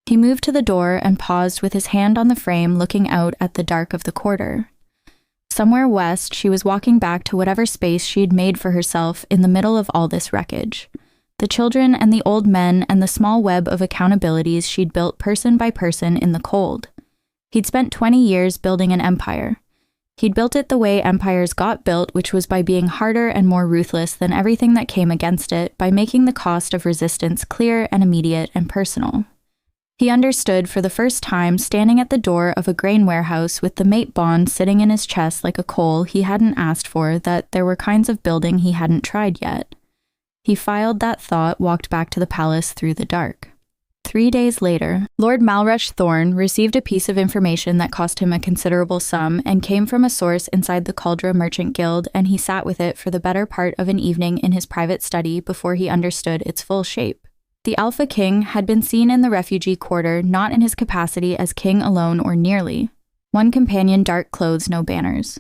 He moved to the door and paused with his hand on the frame, looking out at the dark of the quarter. Somewhere west, she was walking back to whatever space she'd made for herself in the middle of all this wreckage. The children and the old men and the small web of accountabilities she'd built person by person in the cold. He'd spent 20 years building an empire. He'd built it the way empires got built, which was by being harder and more ruthless than everything that came against it, by making the cost of resistance clear and immediate and personal. He understood for the first time, standing at the door of a grain warehouse with the mate bond sitting in his chest like a coal he hadn't asked for, that there were kinds of building he hadn't tried yet. He filed that thought, walked back to the palace through the dark. 3 days later, Lord Malrush Thorn received a piece of information that cost him a considerable sum and came from a source inside the Cauldra Merchant Guild, and he sat with it for the better part of an evening in his private study before he understood its full shape. The Alpha King had been seen in the refugee quarter, not in his capacity as king alone or nearly. One companion, dark clothes, no banners.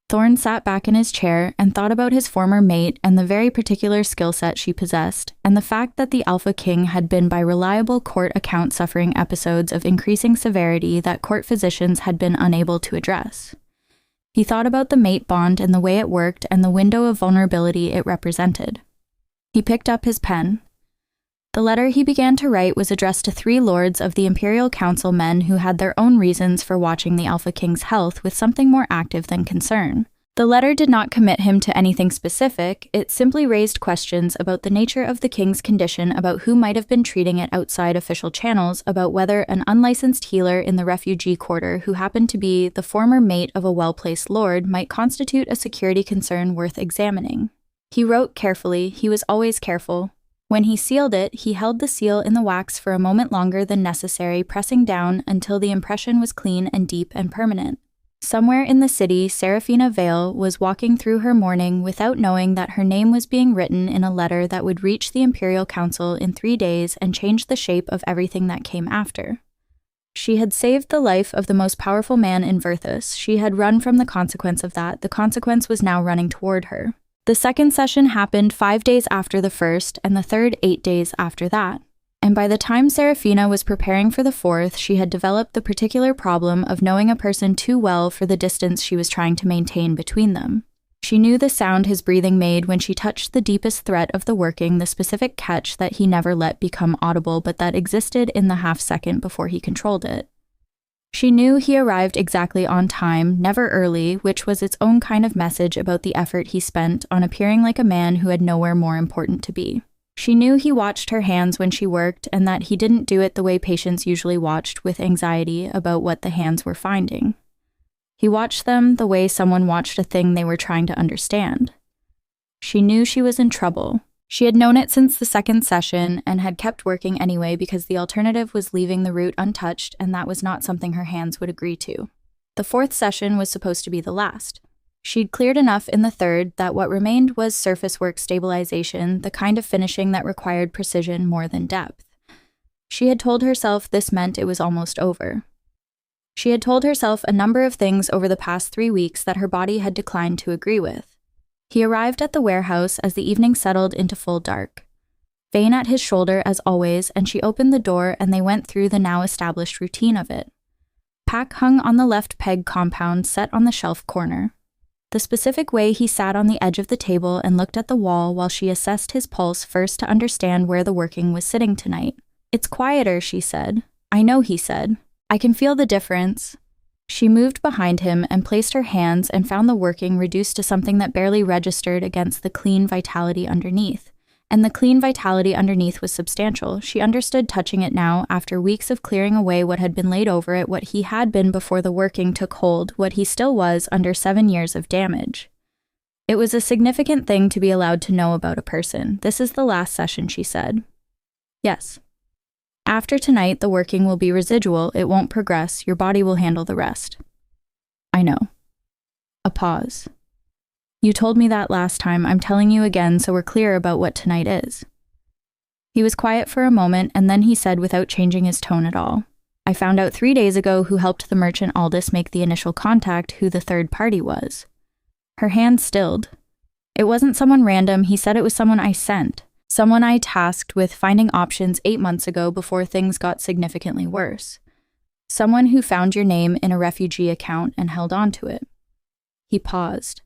Thorn sat back in his chair and thought about his former mate and the very particular skill set she possessed, and the fact that the Alpha King had been by reliable court account suffering episodes of increasing severity that court physicians had been unable to address. He thought about the mate bond and the way it worked and the window of vulnerability it represented. He picked up his pen. The letter he began to write was addressed to 3 lords of the Imperial Council men who had their own reasons for watching the Alpha King's health with something more active than concern. The letter did not commit him to anything specific, it simply raised questions about the nature of the king's condition, about who might have been treating it outside official channels, about whether an unlicensed healer in the refugee quarter who happened to be the former mate of a well-placed lord might constitute a security concern worth examining. He wrote carefully, he was always careful. When he sealed it, he held the seal in the wax for a moment longer than necessary, pressing down until the impression was clean and deep and permanent. Somewhere in the city, Seraphina Vale was walking through her morning without knowing that her name was being written in a letter that would reach the Imperial Council in 3 days and change the shape of everything that came after. She had saved the life of the most powerful man in Verthus. She had run from the consequence of that. The consequence was now running toward her. The second session happened 5 days after the first, and the third 8 days after that. And by the time Serafina was preparing for the fourth, she had developed the particular problem of knowing a person too well for the distance she was trying to maintain between them. She knew the sound his breathing made when she touched the deepest threat of the working, the specific catch that he never let become audible but that existed in the half-second before he controlled it. She knew he arrived exactly on time, never early, which was its own kind of message about the effort he spent on appearing like a man who had nowhere more important to be. She knew he watched her hands when she worked and that he didn't do it the way patients usually watched, with anxiety about what the hands were finding. He watched them the way someone watched a thing they were trying to understand. She knew she was in trouble. She had known it since the second session and had kept working anyway because the alternative was leaving the root untouched, and that was not something her hands would agree to. The fourth session was supposed to be the last. She'd cleared enough in the third that what remained was surface work stabilization, the kind of finishing that required precision more than depth. She had told herself this meant it was almost over. She had told herself a number of things over the past 3 weeks that her body had declined to agree with. He arrived at the warehouse as the evening settled into full dark. Vane at his shoulder as always, and she opened the door and they went through the now established routine of it. Pack hung on the left peg compound set on the shelf corner. The specific way he sat on the edge of the table and looked at the wall while she assessed his pulse first to understand where the working was sitting tonight. "It's quieter," she said. "I know," he said. "I can feel the difference." She moved behind him and placed her hands and found the working reduced to something that barely registered against the clean vitality underneath. And the clean vitality underneath was substantial. She understood touching it now, after weeks of clearing away what had been laid over it, what he had been before the working took hold, what he still was under 7 years of damage. It was a significant thing to be allowed to know about a person. "This is the last session," she said. "Yes. After tonight, the working will be residual. It won't progress. Your body will handle the rest." "I know." A pause. "You told me that last time. I'm telling you again so we're clear about what tonight is." He was quiet for a moment, and then he said without changing his tone at all, "I found out 3 days ago who helped the merchant Aldous make the initial contact, who the third party was." Her hand stilled. "It wasn't someone random. He said it was someone I sent. Someone I tasked with finding options 8 months ago before things got significantly worse. Someone who found your name in a refugee account and held on to it." He paused.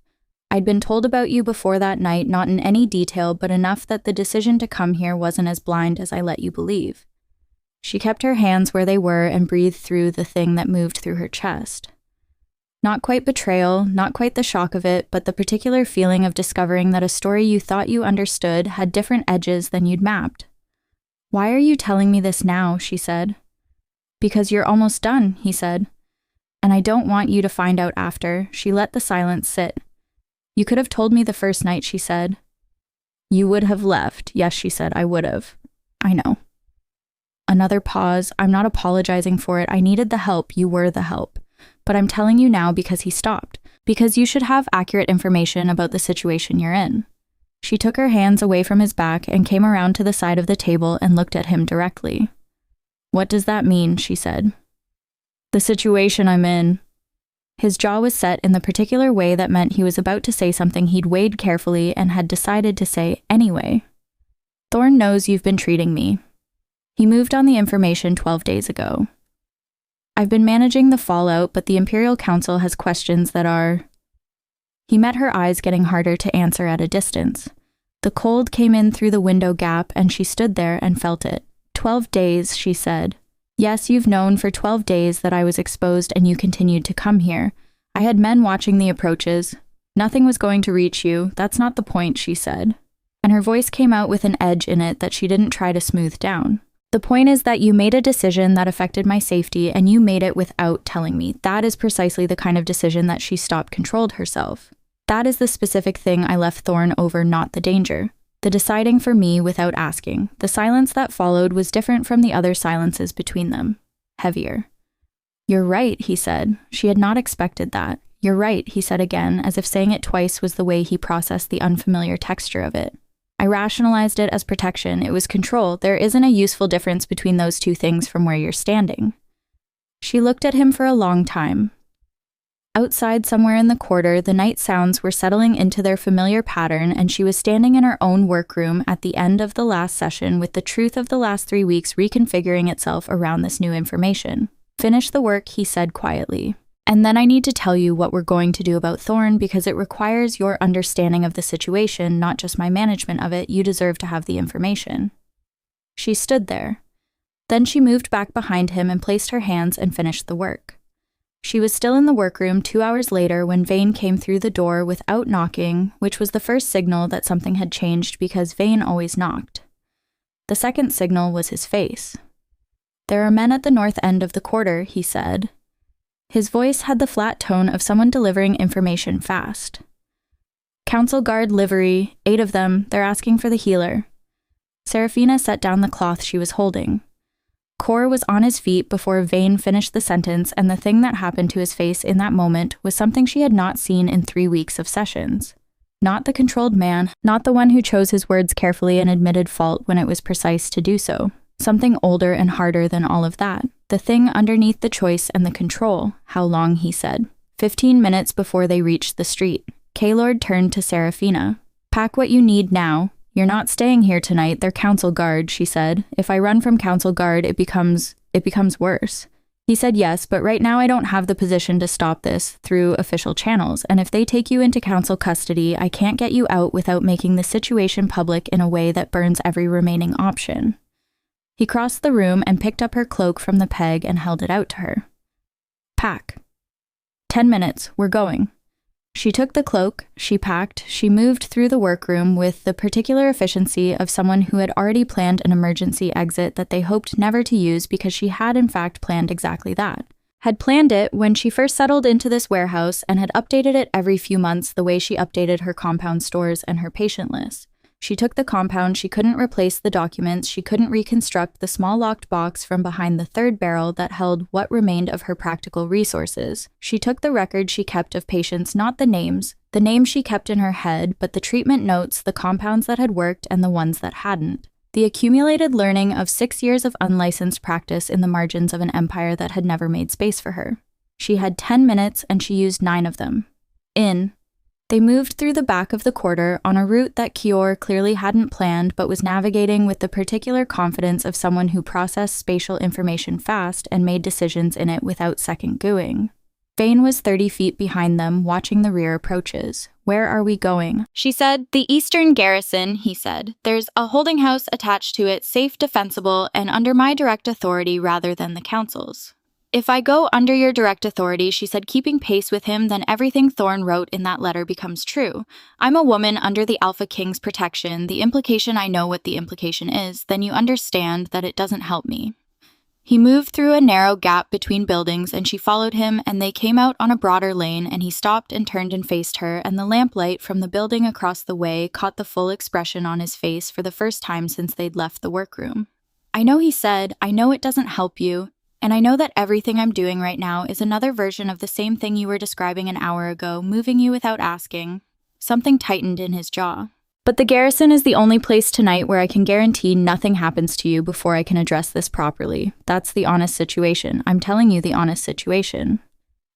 "I'd been told about you before that night, not in any detail, but enough that the decision to come here wasn't as blind as I let you believe." She kept her hands where they were and breathed through the thing that moved through her chest. Not quite betrayal, not quite the shock of it, but the particular feeling of discovering that a story you thought you understood had different edges than you'd mapped. "Why are you telling me this now?" she said. "Because you're almost done," he said. "And I don't want you to find out after." She let the silence sit. "You could have told me the first night," she said. "You would have left." "Yes," she said, "I would have." "I know." Another pause. "I'm not apologizing for it. I needed the help. You were the help. But I'm telling you now because he stopped. Because you should have accurate information about the situation you're in." She took her hands away from his back and came around to the side of the table and looked at him directly. "What does that mean?" she said. "The situation I'm in." His jaw was set in the particular way that meant he was about to say something he'd weighed carefully and had decided to say anyway. "Thorne knows you've been treating me. He moved on the information 12 days ago. I've been managing the fallout, but the Imperial Council has questions that are..." He met her eyes getting harder to answer at a distance. The cold came in through the window gap and she stood there and felt it. 12 days, she said. "Yes, you've known for 12 days that I was exposed and you continued to come here. I had men watching the approaches. Nothing was going to reach you. That's not the point," she said. And her voice came out with an edge in it that she didn't try to smooth down. "The point is that you made a decision that affected my safety and you made it without telling me. That is precisely the kind of decision that she stopped controlled herself. That is the specific thing I left Thorne over, not the danger. The deciding for me without asking. The silence that followed was different from the other silences between them. Heavier." "You're right," he said. She had not expected that. "You're right," he said again, as if saying it twice was the way he processed the unfamiliar texture of it. "I rationalized it as protection. It was control. There isn't a useful difference between those two things from where you're standing." She looked at him for a long time. Outside, somewhere in the quarter, the night sounds were settling into their familiar pattern, and she was standing in her own workroom at the end of the last session with the truth of the last 3 weeks reconfiguring itself around this new information. "Finish the work," he said quietly. "And then I need to tell you what we're going to do about Thorn because it requires your understanding of the situation, not just my management of it. You deserve to have the information." She stood there. Then she moved back behind him and placed her hands and finished the work. She was still in the workroom 2 hours later when Vane came through the door without knocking, which was the first signal that something had changed because Vane always knocked. The second signal was his face. "There are men at the north end of the quarter," he said. His voice had the flat tone of someone delivering information fast. "Council Guard livery, 8 of them, they're asking for the healer." Serafina set down the cloth she was holding. Cor was on his feet before Vane finished the sentence, and the thing that happened to his face in that moment was something she had not seen in 3 weeks of sessions. Not the controlled man, not the one who chose his words carefully and admitted fault when it was precise to do so. Something older and harder than all of that. The thing underneath the choice and the control. How long, he said. 15 minutes before they reached the street. Caelord turned to Serafina. "Pack what you need now. You're not staying here tonight, they're Council Guard," she said. "If I run from Council Guard, it becomes worse." He said yes, but right now I don't have the position to stop this through official channels, and if they take you into Council custody, I can't get you out without making the situation public in a way that burns every remaining option. He crossed the room and picked up her cloak from the peg and held it out to her. "Pack. 10 minutes, we're going." She took the cloak, she packed, she moved through the workroom with the particular efficiency of someone who had already planned an emergency exit that they hoped never to use because she had in fact planned exactly that. Had planned it when she first settled into this warehouse and had updated it every few months the way she updated her compound stores and her patient list. She took the compound, she couldn't replace the documents, she couldn't reconstruct the small locked box from behind the third barrel that held what remained of her practical resources. She took the record she kept of patients, not the names she kept in her head, but the treatment notes, the compounds that had worked and the ones that hadn't. The accumulated learning of 6 years of unlicensed practice in the margins of an empire that had never made space for her. She had 10 minutes and she used 9 of them. They moved through the back of the quarter on a route that Kior clearly hadn't planned but was navigating with the particular confidence of someone who processed spatial information fast and made decisions in it without second gooing. Vane was 30 feet behind them, watching the rear approaches. "Where are we going?" She said. "The Eastern Garrison," he said. "There's a holding house attached to it, safe, defensible, and under my direct authority rather than the Council's." "If I go under your direct authority," she said, keeping pace with him, "then everything Thorn wrote in that letter becomes true. I'm a woman under the Alpha King's protection. The implication, I know what the implication is. Then you understand that it doesn't help me." He moved through a narrow gap between buildings, and she followed him, and they came out on a broader lane, and he stopped and turned and faced her, and the lamplight from the building across the way caught the full expression on his face for the first time since they'd left the workroom. "I know," he said. "I know it doesn't help you. And I know that everything I'm doing right now is another version of the same thing you were describing an hour ago, moving you without asking." Something tightened in his jaw. "But the Garrison is the only place tonight where I can guarantee nothing happens to you before I can address this properly. That's the honest situation. I'm telling you the honest situation."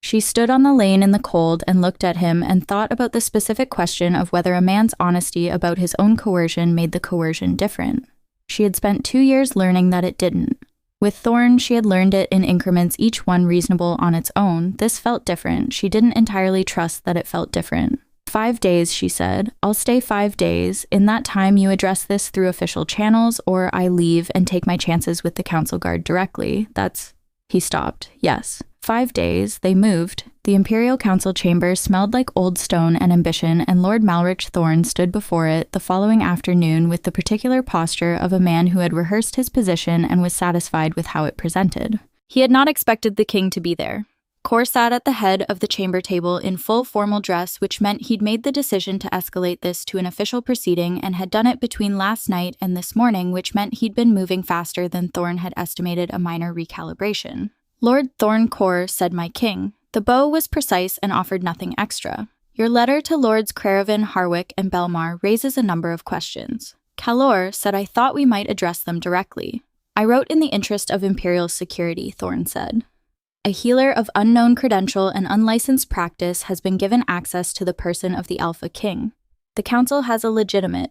She stood on the lane in the cold and looked at him and thought about the specific question of whether a man's honesty about his own coercion made the coercion different. She had spent 2 years learning that it didn't. With Thorn, she had learned it in increments, each one reasonable on its own. This felt different. She didn't entirely trust that it felt different. 5 days, she said. "I'll stay 5 days. In that time, you address this through official channels, or I leave and take my chances with the Council Guard directly. That's..." He stopped. "Yes." 5 days, they moved. The Imperial Council chamber smelled like old stone and ambition, and Lord Malrich Thorn stood before it the following afternoon with the particular posture of a man who had rehearsed his position and was satisfied with how it presented. He had not expected the king to be there. Cor sat at the head of the chamber table in full formal dress, which meant he'd made the decision to escalate this to an official proceeding and had done it between last night and this morning, which meant he'd been moving faster than Thorn had estimated a minor recalibration. "Lord Thorn Cor," said my king. The bow was precise and offered nothing extra. "Your letter to Lords Craven, Harwick, and Belmar raises a number of questions. Calor said I thought we might address them directly. I wrote in the interest of Imperial security," Thorn said. A healer of unknown credential and unlicensed practice has been given access to the person of the Alpha King. The council has a legitimate.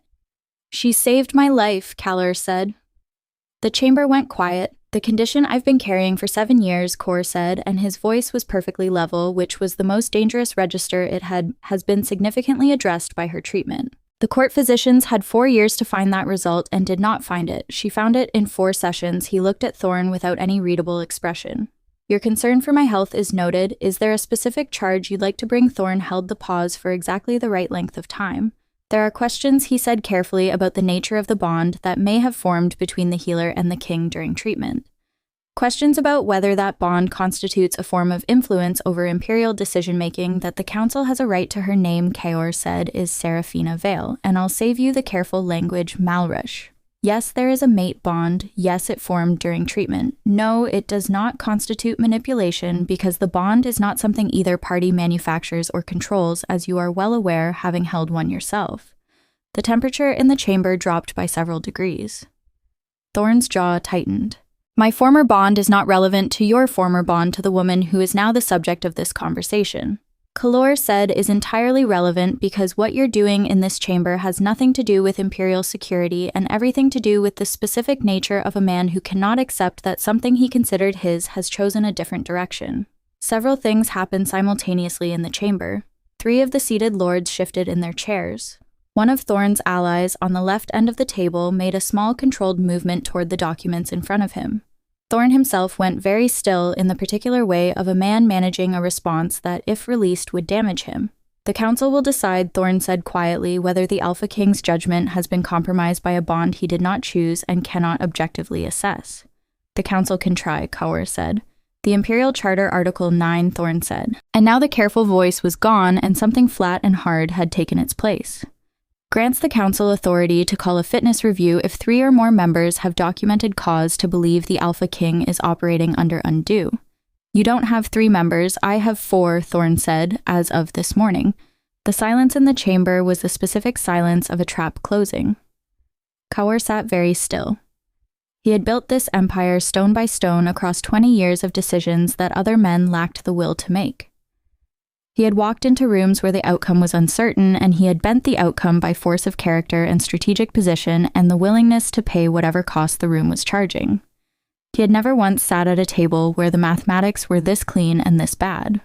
She saved my life, Kalar said. The chamber went quiet. The condition I've been carrying for 7 years, Kaur said, and his voice was perfectly level, which was the most dangerous register has been significantly addressed by her treatment. The court physicians had 4 years to find that result and did not find it. She found it in 4 sessions. He looked at Thorn without any readable expression. Your concern for my health is noted. Is there a specific charge you'd like to bring? Thorn held the pause for exactly the right length of time. There are questions, he said carefully, about the nature of the bond that may have formed between the healer and the king during treatment. Questions about whether that bond constitutes a form of influence over imperial decision-making that the council has a right to. Her name, Kaor said, is Seraphina Vale, and I'll save you the careful language, Malrush. Yes, there is a mate bond. Yes, it formed during treatment. No, it does not constitute manipulation because the bond is not something either party manufactures or controls, as you are well aware, having held one yourself. The temperature in the chamber dropped by several degrees. Thorn's jaw tightened. My former bond is not relevant to your former bond to the woman who is now the subject of this conversation. Kalor said is entirely relevant because what you're doing in this chamber has nothing to do with imperial security and everything to do with the specific nature of a man who cannot accept that something he considered his has chosen a different direction. Several things happened simultaneously in the chamber. 3 of the seated lords shifted in their chairs. One of Thorn's allies on the left end of the table made a small controlled movement toward the documents in front of him. Thorn himself went very still in the particular way of a man managing a response that, if released, would damage him. The council will decide, Thorn said quietly, whether the Alpha King's judgment has been compromised by a bond he did not choose and cannot objectively assess. The council can try, Kaur said. The Imperial Charter Article 9, Thorn said. And now the careful voice was gone and something flat and hard had taken its place. Grants the council authority to call a fitness review if 3 or more members have documented cause to believe the Alpha King is operating under undue. You don't have 3 members, I have 4, Thorn said, as of this morning. The silence in the chamber was the specific silence of a trap closing. Kaur sat very still. He had built this empire stone by stone across 20 years of decisions that other men lacked the will to make. He had walked into rooms where the outcome was uncertain, and he had bent the outcome by force of character and strategic position and the willingness to pay whatever cost the room was charging. He had never once sat at a table where the mathematics were this clean and this bad.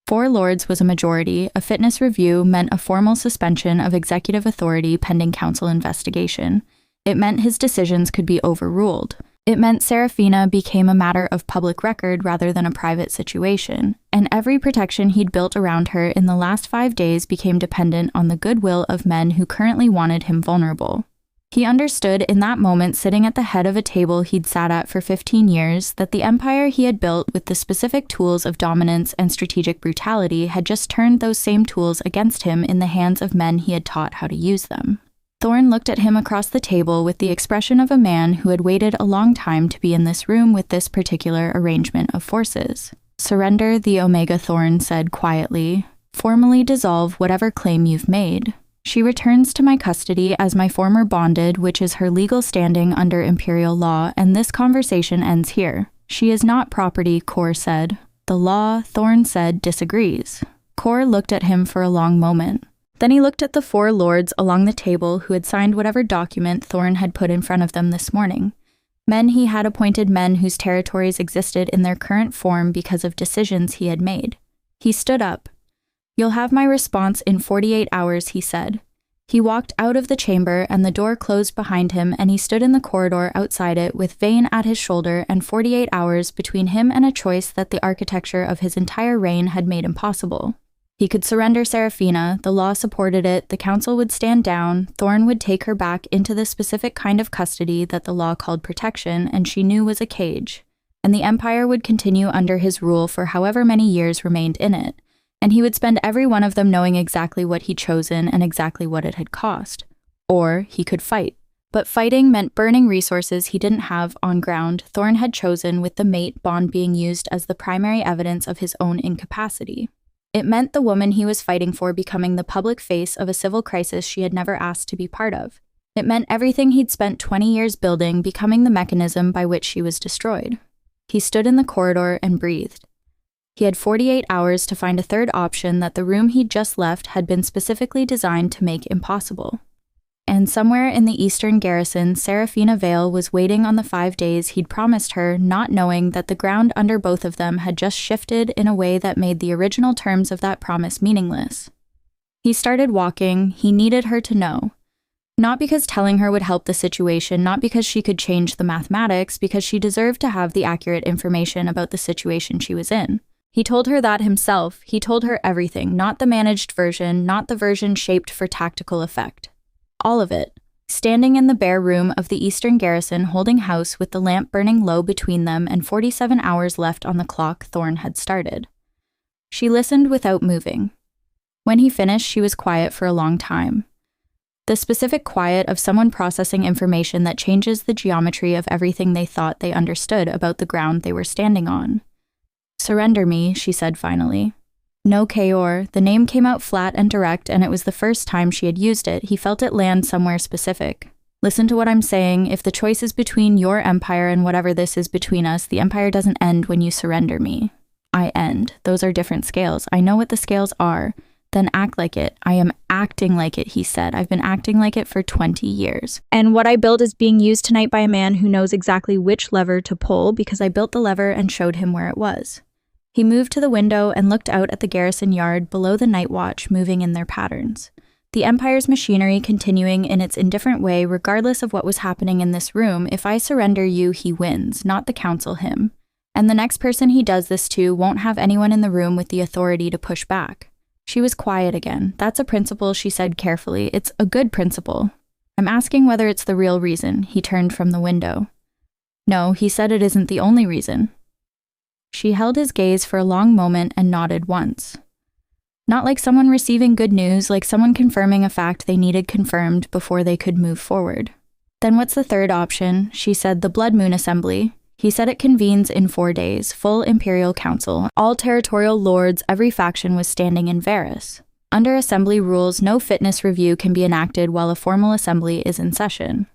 4 lords was a majority. A fitness review meant a formal suspension of executive authority pending council investigation. It meant his decisions could be overruled. It meant Seraphina became a matter of public record rather than a private situation, and every protection he'd built around her in the last 5 days became dependent on the goodwill of men who currently wanted him vulnerable. He understood in that moment, sitting at the head of a table he'd sat at for 15 years, that the empire he had built with the specific tools of dominance and strategic brutality had just turned those same tools against him in the hands of men he had taught how to use them. Thorn looked at him across the table with the expression of a man who had waited a long time to be in this room with this particular arrangement of forces. Surrender the Omega, Thorn said quietly. Formally dissolve whatever claim you've made. She returns to my custody as my former bonded, which is her legal standing under imperial law, and this conversation ends here. She is not property, Kor said. The law, Thorn said, disagrees. Kor looked at him for a long moment. Then he looked at the 4 lords along the table who had signed whatever document Thorn had put in front of them this morning. Men he had appointed, men whose territories existed in their current form because of decisions he had made. He stood up. You'll have my response in 48 hours, he said. He walked out of the chamber and the door closed behind him, and he stood in the corridor outside it with Vane at his shoulder and 48 hours between him and a choice that the architecture of his entire reign had made impossible. He could surrender Seraphina, the law supported it, the council would stand down, Thorn would take her back into the specific kind of custody that the law called protection and she knew was a cage, and the empire would continue under his rule for however many years remained in it, and he would spend every one of them knowing exactly what he'd chosen and exactly what it had cost. Or he could fight. But fighting meant burning resources he didn't have on ground Thorn had chosen, with the mate bond being used as the primary evidence of his own incapacity. It meant the woman he was fighting for becoming the public face of a civil crisis she had never asked to be part of. It meant everything he'd spent 20 years building becoming the mechanism by which she was destroyed. He stood in the corridor and breathed. He had 48 hours to find a third option that the room he'd just left had been specifically designed to make impossible. And somewhere in the eastern garrison, Seraphina Vale was waiting on the 5 days he'd promised her, not knowing that the ground under both of them had just shifted in a way that made the original terms of that promise meaningless. He started walking. He needed her to know. Not because telling her would help the situation, not because she could change the mathematics, because she deserved to have the accurate information about the situation she was in. He told her that himself. He told her everything, not the managed version, not the version shaped for tactical effect. All of it. Standing in the bare room of the eastern garrison, holding house with the lamp burning low between them and 47 hours left on the clock Thorn had started. She listened without moving. When he finished, she was quiet for a long time. The specific quiet of someone processing information that changes the geometry of everything they thought they understood about the ground they were standing on. "Surrender me," she said finally. No Kaor. The name came out flat and direct, and it was the first time she had used it. He felt it land somewhere specific. "Listen to what I'm saying. If the choice is between your empire and whatever this is between us, the empire doesn't end when you surrender me. I end. Those are different scales. I know what the scales are. Then act like it." "I am acting like it," he said. "I've been acting like it for 20 years. And what I build is being used tonight by a man who knows exactly which lever to pull because I built the lever and showed him where it was." He moved to the window and looked out at the garrison yard below the night watch moving in their patterns. The Empire's machinery continuing in its indifferent way regardless of what was happening in this room. If I surrender you, he wins, not the council him. And the next person he does this to won't have anyone in the room with the authority to push back. She was quiet again. "That's a principle," she said carefully. "It's a good principle. I'm asking whether it's the real reason." He turned from the window. "No," he said, "it isn't the only reason." She held his gaze for a long moment and nodded once. Not like someone receiving good news, like someone confirming a fact they needed confirmed before they could move forward. "Then what's the third option?" She said, "The Blood Moon Assembly." He said, "It convenes in 4 days, full Imperial Council. All territorial lords, every faction was standing in Varys. Under Assembly rules, no fitness review can be enacted while a formal assembly is in session.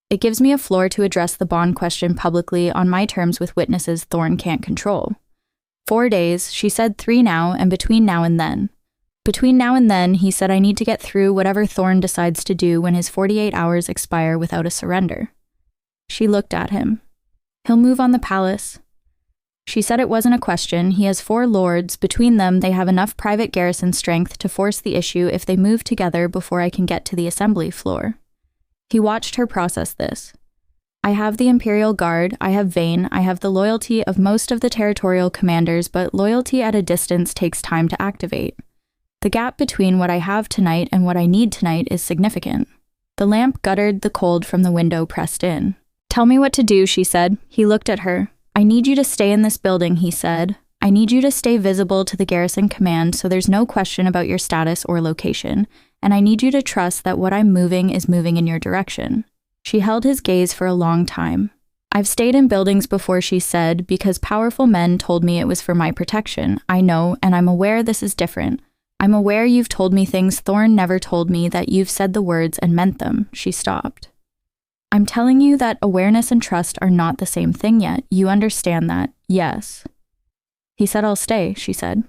It gives me a floor to address the bond question publicly on my terms with witnesses Thorn can't control. 4 days," she said 3 now, "and between now and then." Between now and then, he said, "I need to get through whatever Thorn decides to do when his 48 hours expire without a surrender." She looked at him. "He'll move on the palace." She said it wasn't a question. He has 4 lords. Between them, they have enough private garrison strength to force the issue if they move together before I can get to the assembly floor. He watched her process this. "I have the Imperial Guard, I have Vayne, I have the loyalty of most of the territorial commanders, but loyalty at a distance takes time to activate. The gap between what I have tonight and what I need tonight is significant." The lamp guttered the cold from the window pressed in. "Tell me what to do," she said. He looked at her. "I need you to stay in this building," he said. "I need you to stay visible to the garrison command so there's no question about your status or location. And I need you to trust that what I'm moving is moving in your direction." She held his gaze for a long time. "I've stayed in buildings before," she said, "because powerful men told me it was for my protection. I know, and I'm aware this is different. I'm aware you've told me things Thorn never told me, that you've said the words and meant them." She stopped. "I'm telling you that awareness and trust are not the same thing yet. You understand that, yes." He said, "I'll stay," she said.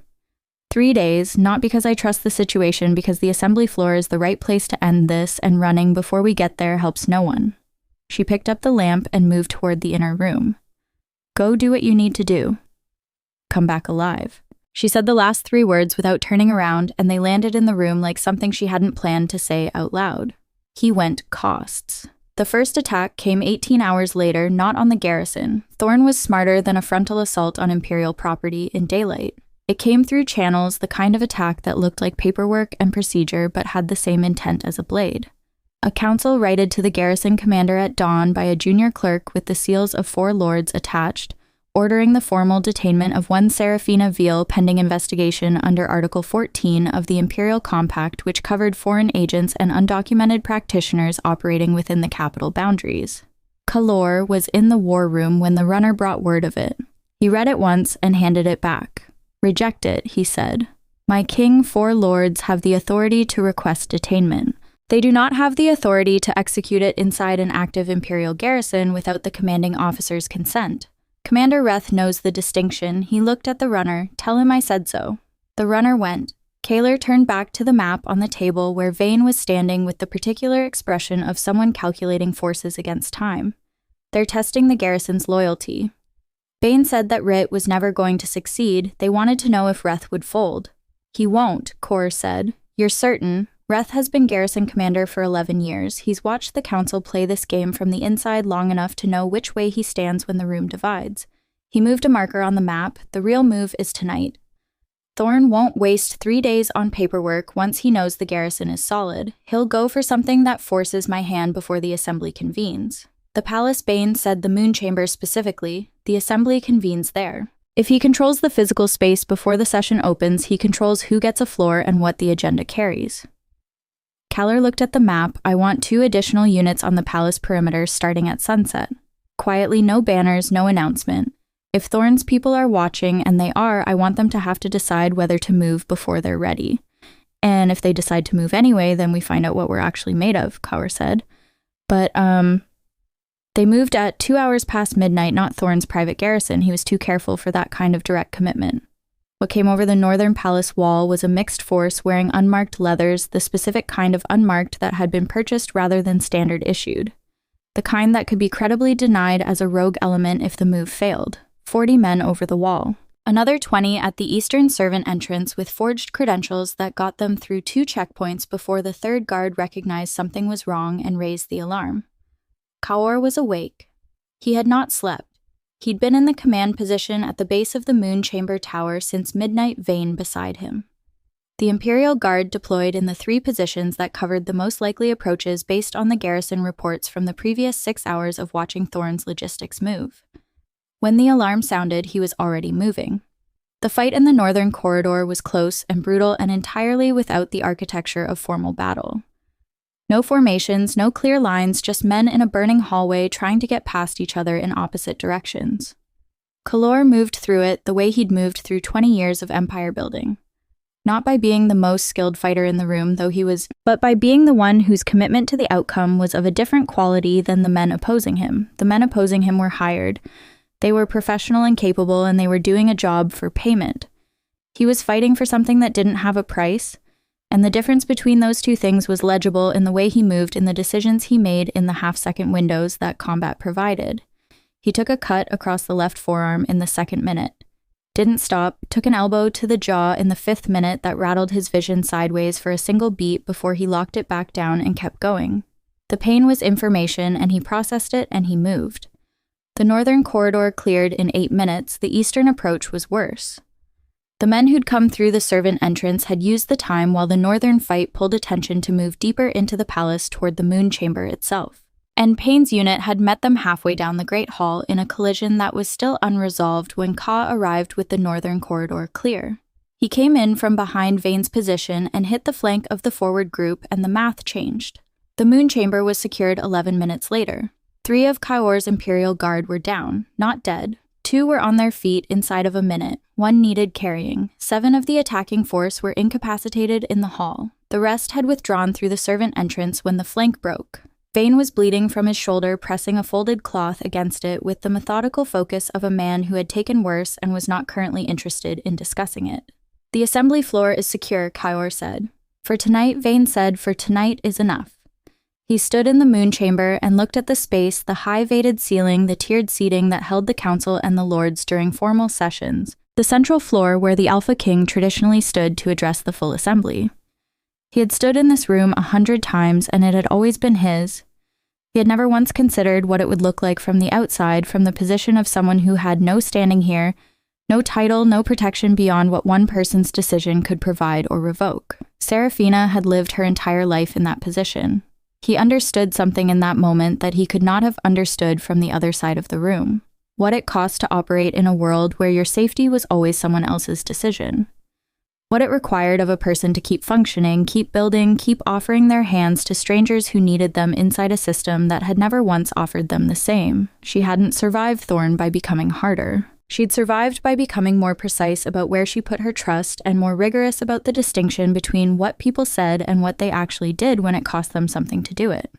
3 days, not because I trust the situation, because the assembly floor is the right place to end this, and running before we get there helps no one." She picked up the lamp and moved toward the inner room. "Go do what you need to do. Come back alive." She said the last 3 words without turning around, and they landed in the room like something she hadn't planned to say out loud. He went costs. The first attack came 18 hours later, not on the garrison. Thorn was smarter than a frontal assault on Imperial property in daylight. It came through channels, the kind of attack that looked like paperwork and procedure but had the same intent as a blade. A council righted to the garrison commander at dawn by a junior clerk with the seals of 4 lords attached, ordering the formal detainment of one Seraphina Veal pending investigation under Article 14 of the Imperial Compact, which covered foreign agents and undocumented practitioners operating within the capital boundaries. Kalor was in the war room when the runner brought word of it. He read it once and handed it back. "Reject it," he said. "My king, 4 lords have the authority to request detainment. They do not have the authority to execute it inside an active Imperial garrison without the commanding officer's consent. Commander Reth knows the distinction. He looked at the runner. Tell him I said so. The runner went. Kaler turned back to the map on the table where Vane was standing with the particular expression of someone calculating forces against time. They're testing the garrison's loyalty. Vane said that Rit was never going to succeed. They wanted to know if Reth would fold. He won't, Kor said. You're certain? Reth has been garrison commander for 11 years. He's watched the council play this game from the inside long enough to know which way he stands when the room divides. He moved a marker on the map. The real move is tonight. Thorn won't waste 3 days on paperwork once he knows the garrison is solid. He'll go for something that forces my hand before the assembly convenes. The Palace Bane said the moon chamber specifically. The assembly convenes there. If he controls the physical space before the session opens, he controls who gets a floor and what the agenda carries. Kaler looked at the map. I want 2 additional units on the palace perimeter starting at sunset. Quietly, no banners, no announcement. If Thorn's people are watching, and they are, I want them to have to decide whether to move before they're ready. And if they decide to move anyway, then we find out what we're actually made of, Kaur said. But, they moved at 2 hours past midnight, not Thorn's private garrison. He was too careful for that kind of direct commitment. What came over the northern palace wall was a mixed force wearing unmarked leathers, the specific kind of unmarked that had been purchased rather than standard issued. The kind that could be credibly denied as a rogue element if the move failed. 40 men over the wall. Another 20 at the eastern servant entrance with forged credentials that got them through 2 checkpoints before the 3rd guard recognized something was wrong and raised the alarm. Kaur was awake. He had not slept. He'd been in the command position at the base of the moon chamber tower since midnight, Vane beside him. The Imperial Guard deployed in the 3 positions that covered the most likely approaches based on the garrison reports from the previous 6 hours of watching Thorn's logistics move. When the alarm sounded, he was already moving. The fight in the northern corridor was close and brutal and entirely without the architecture of formal battle. No formations, no clear lines, just men in a burning hallway trying to get past each other in opposite directions. Kalor moved through it the way he'd moved through 20 years of empire building. Not by being the most skilled fighter in the room, but by being the one whose commitment to the outcome was of a different quality than the men opposing him. The men opposing him were hired. They were professional and capable, and they were doing a job for payment. He was fighting for something that didn't have a price, and the difference between those 2 things was legible in the way he moved in the decisions he made in the half-second windows that combat provided. He took a cut across the left forearm in the 2nd minute. Didn't stop, took an elbow to the jaw in the 5th minute that rattled his vision sideways for a single beat before he locked it back down and kept going. The pain was information, and he processed it and he moved. The northern corridor cleared in 8 minutes. The eastern approach was worse. The men who'd come through the servant entrance had used the time while the northern fight pulled attention to move deeper into the palace toward the moon chamber itself. And Payne's unit had met them halfway down the Great Hall in a collision that was still unresolved when Ka arrived with the northern corridor clear. He came in from behind Vane's position and hit the flank of the forward group, and the math changed. The moon chamber was secured 11 minutes later. 3 of Kaor's Imperial Guard were down, not dead. 2 were on their feet inside of a minute. 1 needed carrying. 7 of the attacking force were incapacitated in the hall. The rest had withdrawn through the servant entrance when the flank broke. Vane was bleeding from his shoulder, pressing a folded cloth against it with the methodical focus of a man who had taken worse and was not currently interested in discussing it. The assembly floor is secure, Kaor said. For tonight, Vane said, for tonight is enough. He stood in the moon chamber and looked at the space, the high-vated ceiling, the tiered seating that held the council and the lords during formal sessions, the central floor where the Alpha King traditionally stood to address the full assembly. He had stood in this room 100 times, and it had always been his. He had never once considered what it would look like from the outside, from the position of someone who had no standing here, no title, no protection beyond what one person's decision could provide or revoke. Seraphina had lived her entire life in that position. He understood something in that moment that he could not have understood from the other side of the room. What it cost to operate in a world where your safety was always someone else's decision. What it required of a person to keep functioning, keep building, keep offering their hands to strangers who needed them inside a system that had never once offered them the same. She hadn't survived Thorn by becoming harder. She'd survived by becoming more precise about where she put her trust and more rigorous about the distinction between what people said and what they actually did when it cost them something to do it.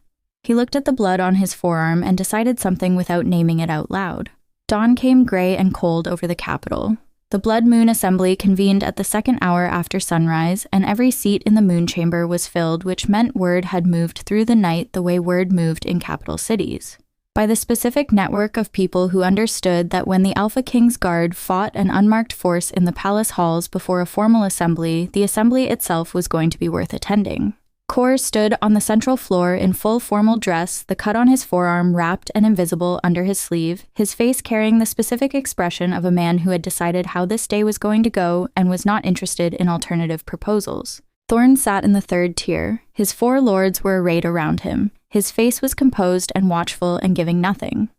He looked at the blood on his forearm and decided something without naming it out loud. Dawn came gray and cold over the capital. The Blood Moon Assembly convened at the second hour after sunrise, and every seat in the moon chamber was filled, which meant word had moved through the night the way word moved in capital cities. By the specific network of people who understood that when the Alpha King's guard fought an unmarked force in the palace halls before a formal assembly, the assembly itself was going to be worth attending. Kor stood on the central floor in full formal dress, the cut on his forearm wrapped and invisible under his sleeve, his face carrying the specific expression of a man who had decided how this day was going to go and was not interested in alternative proposals. Thorn sat in the third tier. His 4 lords were arrayed around him. His face was composed and watchful and giving nothing.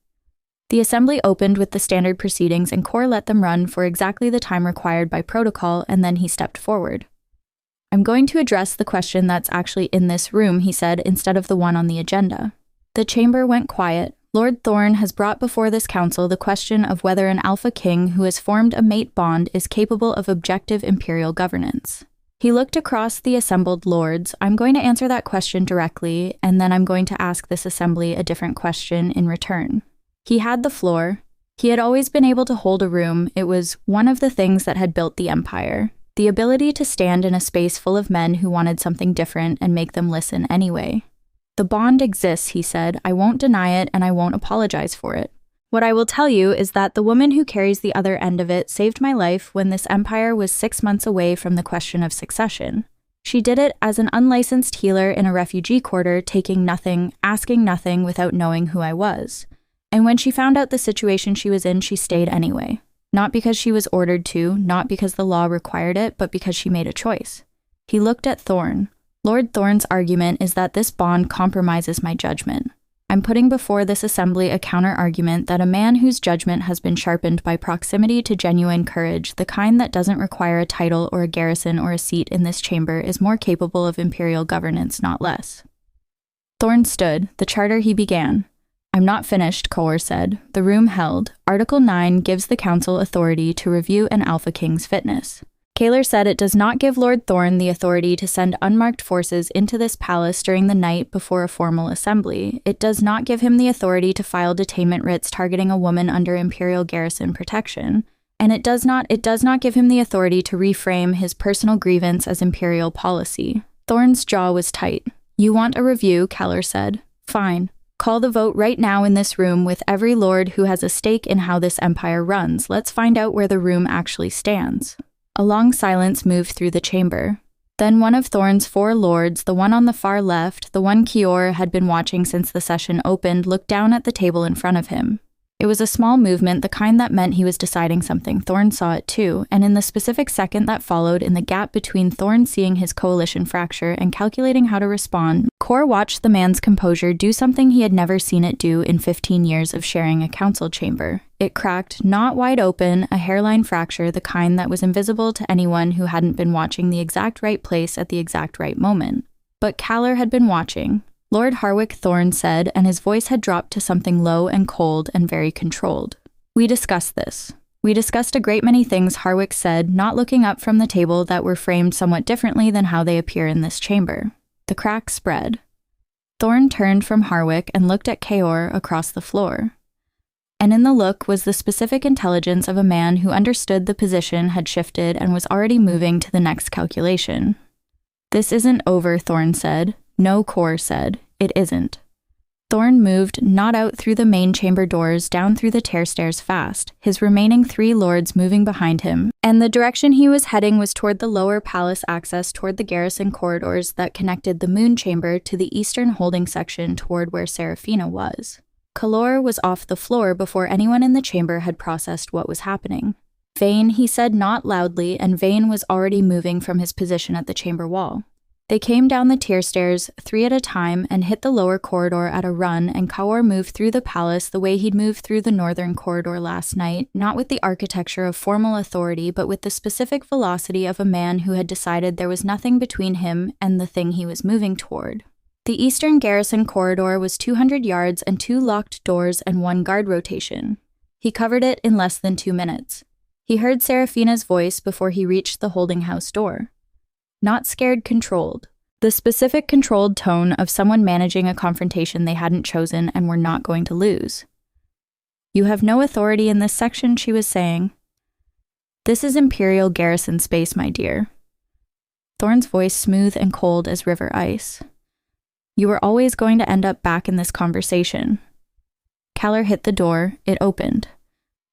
The assembly opened with the standard proceedings, and Kor let them run for exactly the time required by protocol, and then he stepped forward. "I'm going to address the question that's actually in this room," he said, instead of the one on the agenda. The chamber went quiet. Lord Thorn has brought before this council the question of whether an Alpha King who has formed a mate bond is capable of objective imperial governance. He looked across the assembled lords. "I'm going to answer that question directly, and then I'm going to ask this assembly a different question in return." He had the floor. He had always been able to hold a room. It was one of the things that had built the empire. The ability to stand in a space full of men who wanted something different and make them listen anyway. "The bond exists," he said. "I won't deny it, and I won't apologize for it. What I will tell you is that the woman who carries the other end of it saved my life when this empire was 6 months away from the question of succession. She did it as an unlicensed healer in a refugee quarter, taking nothing, asking nothing without knowing who I was. And when she found out the situation she was in, she stayed anyway. Not because she was ordered to, not because the law required it, but because she made a choice." He looked at Thorn. "Lord Thorn's argument is that this bond compromises my judgment. I'm putting before this assembly a counter-argument that a man whose judgment has been sharpened by proximity to genuine courage, the kind that doesn't require a title or a garrison or a seat in this chamber, is more capable of imperial governance, not less." Thorn stood. The charter he began. "I'm not finished," Kor said. The room held. Article 9 gives the council authority to review an Alpha King's fitness. Kaler said it does not give Lord Thorn the authority to send unmarked forces into this palace during the night before a formal assembly. It does not give him the authority to file detainment writs targeting a woman under imperial garrison protection. And it does not give him the authority to reframe his personal grievance as imperial policy. Thorn's jaw was tight. "You want a review," Kaler said. "Fine. Call the vote right now in this room with every lord who has a stake in how this empire runs. Let's find out where the room actually stands." A long silence moved through the chamber. Then one of Thorn's 4 lords, the one on the far left, the one Kior had been watching since the session opened, looked down at the table in front of him. It was a small movement, the kind that meant he was deciding something. Thorn saw it too, and in the specific second that followed, in the gap between Thorn seeing his coalition fracture and calculating how to respond, Kor watched the man's composure do something he had never seen it do in 15 years of sharing a council chamber. It cracked, not wide open, a hairline fracture, the kind that was invisible to anyone who hadn't been watching the exact right place at the exact right moment. But Kaler had been watching. Lord Harwick Thorn said, and his voice had dropped to something low and cold and very controlled. "We discussed this. We discussed a great many things," Harwick said, not looking up from the table, that were framed somewhat differently than how they appear in this chamber. The crack spread. Thorn turned from Harwick and looked at Kaor across the floor. And in the look was the specific intelligence of a man who understood the position had shifted and was already moving to the next calculation. "This isn't over," Thorn said. "No," Kor said. "It isn't." Thorn moved not out through the main chamber doors, down through the tear stairs fast, his remaining 3 lords moving behind him, and the direction he was heading was toward the lower palace access toward the garrison corridors that connected the moon chamber to the eastern holding section toward where Seraphina was. Kalor was off the floor before anyone in the chamber had processed what was happening. "Vane," he said not loudly, and Vane was already moving from his position at the chamber wall. They came down the tier stairs, 3 at a time, and hit the lower corridor at a run, and Kaor moved through the palace the way he'd moved through the northern corridor last night, not with the architecture of formal authority, but with the specific velocity of a man who had decided there was nothing between him and the thing he was moving toward. The eastern garrison corridor was 200 yards and 2 locked doors and 1 guard rotation. He covered it in less than 2 minutes. He heard Seraphina's voice before he reached the holding house door. Not scared, controlled. The specific controlled tone of someone managing a confrontation they hadn't chosen and were not going to lose. You have no authority in this section, she was saying. This is Imperial garrison space, my dear. Thorne's voice smooth and cold as river ice. You were always going to end up back in this conversation. Keller hit the door. It opened.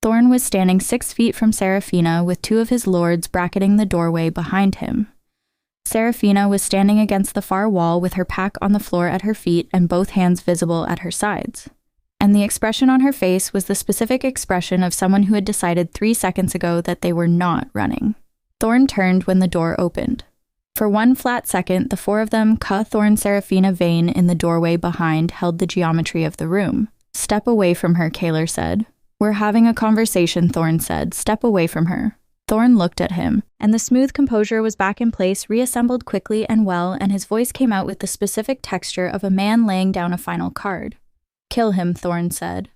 Thorne was standing 6 feet from Serafina with 2 of his lords bracketing the doorway behind him. Serafina was standing against the far wall with her pack on the floor at her feet and both hands visible at her sides. And the expression on her face was the specific expression of someone who had decided 3 seconds ago that they were not running. Thorne turned when the door opened. For 1 flat second, the 4 of them, Thorne, Serafina, Vane, in the doorway behind, held the geometry of the room. Step away from her, Kaler said. We're having a conversation, Thorne said. Step away from her. Thorne looked at him, and the smooth composure was back in place, reassembled quickly and well, and his voice came out with the specific texture of a man laying down a final card. Kill him, Thorne said.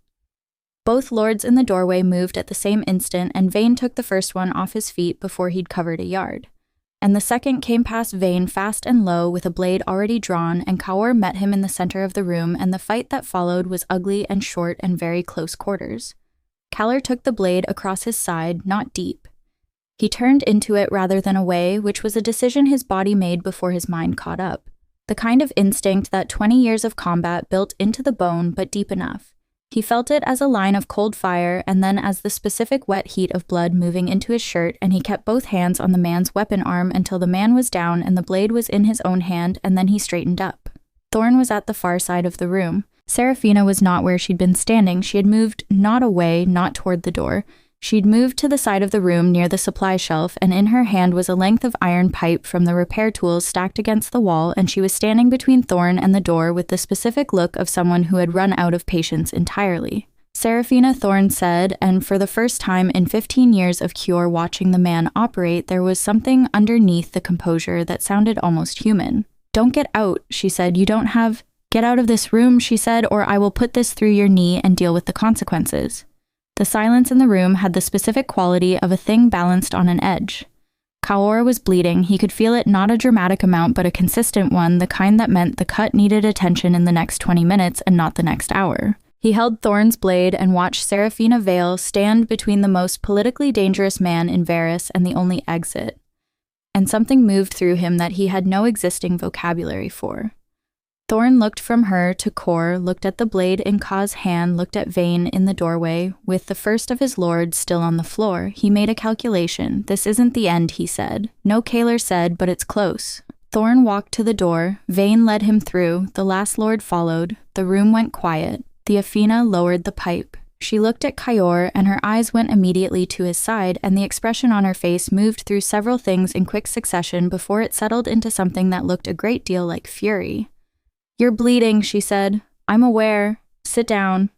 Both lords in the doorway moved at the same instant, and Vane took the first one off his feet before he'd covered a yard. And the second came past Vane fast and low with a blade already drawn, and Kaor met him in the center of the room, and the fight that followed was ugly and short and very close quarters. Keller took the blade across his side, not deep. He turned into it rather than away, which was a decision his body made before his mind caught up. The kind of instinct that 20 years of combat built into the bone, but deep enough. He felt it as a line of cold fire, and then as the specific wet heat of blood moving into his shirt, and he kept both hands on the man's weapon arm until the man was down and the blade was in his own hand, and then he straightened up. Thorne was at the far side of the room. Serafina was not where she'd been standing. She had moved not away, not toward the door. She'd moved to the side of the room near the supply shelf, and in her hand was a length of iron pipe from the repair tools stacked against the wall, and she was standing between Thorne and the door with the specific look of someone who had run out of patience entirely. Serafina, Thorne said, and for the first time in 15 years of Kior watching the man operate, there was something underneath the composure that sounded almost human. Don't get out, she said. You don't have... Get out of this room, she said, or I will put this through your knee and deal with the consequences. The silence in the room had the specific quality of a thing balanced on an edge. Kaor was bleeding. He could feel it, not a dramatic amount, but a consistent one, the kind that meant the cut needed attention in the next 20 minutes and not the next hour. He held Thorne's blade and watched Serafina Vale stand between the most politically dangerous man in Varys and the only exit. And something moved through him that he had no existing vocabulary for. Thorne looked from her to Kor, looked at the blade in Ka's hand, looked at Vane in the doorway. With the first of his lords still on the floor, he made a calculation. This isn't the end, he said. No, Kaler said, but it's close. Thorne walked to the door. Vane led him through. The last lord followed. The room went quiet. The Athena lowered the pipe. She looked at Kaor, and her eyes went immediately to his side, and the expression on her face moved through several things in quick succession before it settled into something that looked a great deal like fury. You're bleeding, she said. I'm aware. Sit down.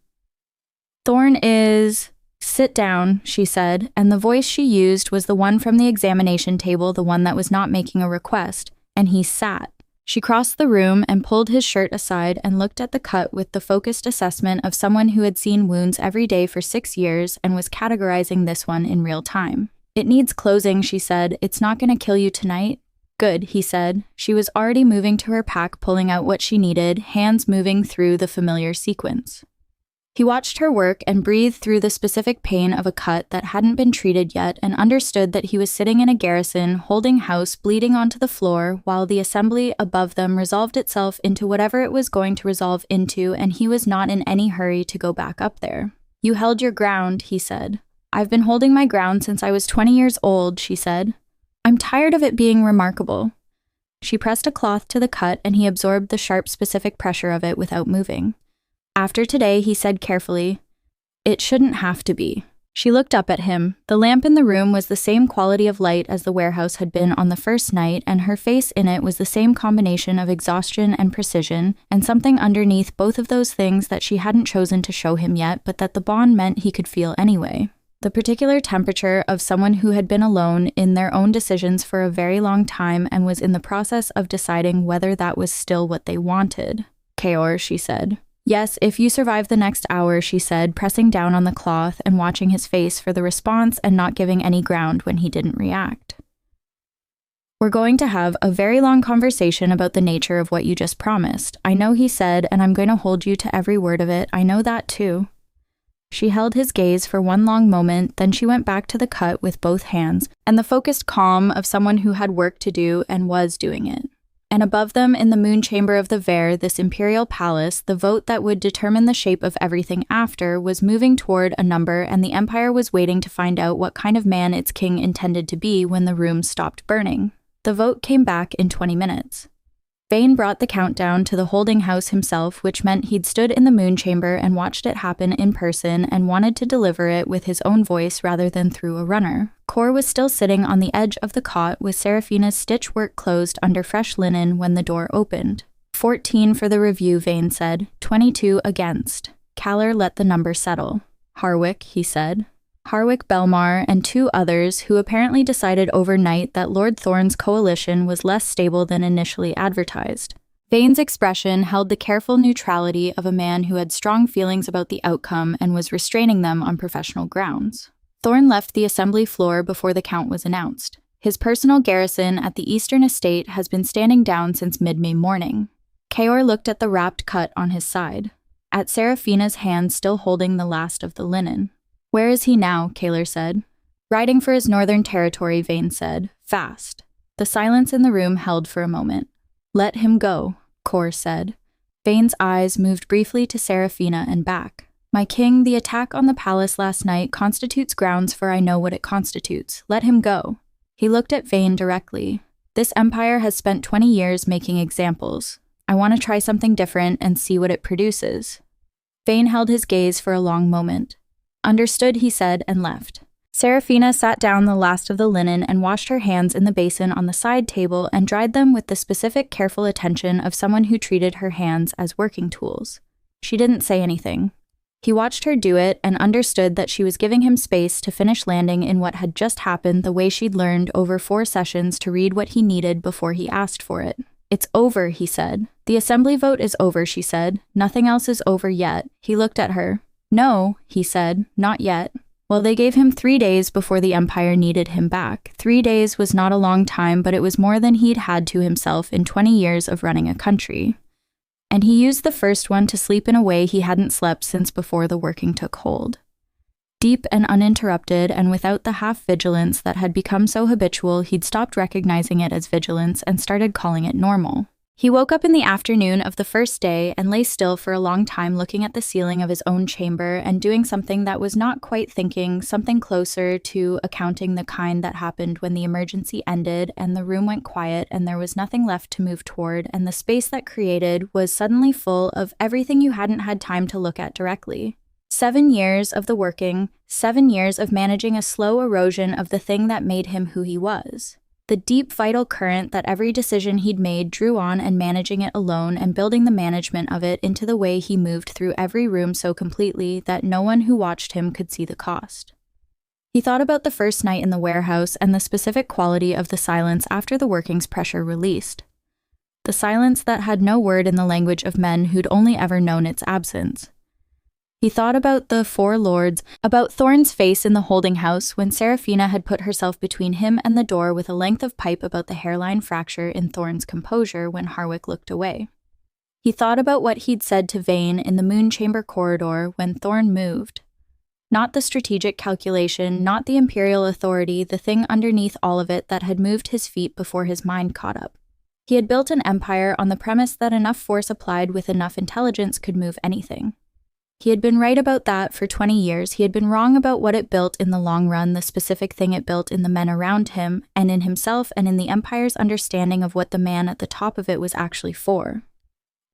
Thorne is... Sit down, she said, and the voice she used was the one from the examination table, the one that was not making a request, and he sat. She crossed the room and pulled his shirt aside and looked at the cut with the focused assessment of someone who had seen wounds every day for 6 years and was categorizing this one in real time. It needs closing, she said. It's not going to kill you tonight. Good, he said. She was already moving to her pack, pulling out what she needed, hands moving through the familiar sequence. He watched her work and breathed through the specific pain of a cut that hadn't been treated yet and understood that he was sitting in a garrison, holding house, bleeding onto the floor, while the assembly above them resolved itself into whatever it was going to resolve into, and he was not in any hurry to go back up there. You held your ground, he said. I've been holding my ground since I was 20 years old, she said. I'm tired of it being remarkable. She pressed a cloth to the cut, and he absorbed the sharp, specific pressure of it without moving. After today, he said carefully, it shouldn't have to be. She looked up at him. The lamp in the room was the same quality of light as the warehouse had been on the first night, and her face in it was the same combination of exhaustion and precision, and something underneath both of those things that she hadn't chosen to show him yet, but that the bond meant he could feel anyway. The particular temperature of someone who had been alone in their own decisions for a very long time and was in the process of deciding whether that was still what they wanted. Kaor, she said. Yes, if you survive the next hour, she said, pressing down on the cloth and watching his face for the response and not giving any ground when he didn't react. We're going to have a very long conversation about the nature of what you just promised. I know, he said, and I'm going to hold you to every word of it. I know that too. She held his gaze for one long moment, then she went back to the cut with both hands, and the focused calm of someone who had work to do and was doing it. And above them, in the moon chamber of the Ver, this imperial palace, the vote that would determine the shape of everything after was moving toward a number, and the empire was waiting to find out what kind of man its king intended to be when the room stopped burning. The vote came back in 20 minutes. Vane brought the countdown to the holding house himself, which meant he'd stood in the moon chamber and watched it happen in person and wanted to deliver it with his own voice rather than through a runner. Cor was still sitting on the edge of the cot with Seraphina's stitch work closed under fresh linen when the door opened. 14 for the review, Vane said. 22 against. Kaller let the number settle. Harwick, he said. Harwick Belmar and 2 others who apparently decided overnight that Lord Thorne's coalition was less stable than initially advertised. Vane's expression held the careful neutrality of a man who had strong feelings about the outcome and was restraining them on professional grounds. Thorne left the assembly floor before the count was announced. His personal garrison at the Eastern Estate has been standing down since mid-May morning. Kaor looked at the wrapped cut on his side, at Seraphina's hand still holding the last of the linen. "Where is he now?" Kaler said. "Riding for his northern territory," Vane said. "Fast." The silence in the room held for a moment. "Let him go," Cor said. Vane's eyes moved briefly to Seraphina and back. "My king, the attack on the palace last night constitutes grounds for I know what it constitutes. Let him go." He looked at Vane directly. "This empire has spent 20 years making examples. I want to try something different and see what it produces." Vane held his gaze for a long moment. "Understood," he said, and left. Seraphina sat down the last of the linen and washed her hands in the basin on the side table and dried them with the specific careful attention of someone who treated her hands as working tools. She didn't say anything. He watched her do it and understood that she was giving him space to finish landing in what had just happened the way she'd learned over 4 sessions to read what he needed before he asked for it. "It's over," he said. "The assembly vote is over," she said. "Nothing else is over yet." He looked at her. "No," he said, "not yet." Well, they gave him 3 days before the Empire needed him back. 3 days was not a long time, but it was more than he'd had to himself in 20 years of running a country. And he used the first one to sleep in a way he hadn't slept since before the working took hold. Deep and uninterrupted, and without the half-vigilance that had become so habitual, he'd stopped recognizing it as vigilance and started calling it normal. He woke up in the afternoon of the first day and lay still for a long time looking at the ceiling of his own chamber and doing something that was not quite thinking, something closer to accounting the kind that happened when the emergency ended and the room went quiet and there was nothing left to move toward, and the space that created was suddenly full of everything you hadn't had time to look at directly. 7 years of the working, 7 years of managing a slow erosion of the thing that made him who he was. The deep vital current that every decision he'd made drew on, and managing it alone and building the management of it into the way he moved through every room so completely that no one who watched him could see the cost. He thought about the first night in the warehouse and the specific quality of the silence after the working's pressure released. The silence that had no word in the language of men who'd only ever known its absence. He thought about the 4 lords, about Thorne's face in the holding house when Seraphina had put herself between him and the door with a length of pipe about the hairline fracture in Thorne's composure when Harwick looked away. He thought about what he'd said to Vane in the moon chamber corridor when Thorne moved. Not the strategic calculation, not the imperial authority, the thing underneath all of it that had moved his feet before his mind caught up. He had built an empire on the premise that enough force applied with enough intelligence could move anything. He had been right about that for 20 years. He had been wrong about what it built in the long run, the specific thing it built in the men around him, and in himself, and in the Empire's understanding of what the man at the top of it was actually for.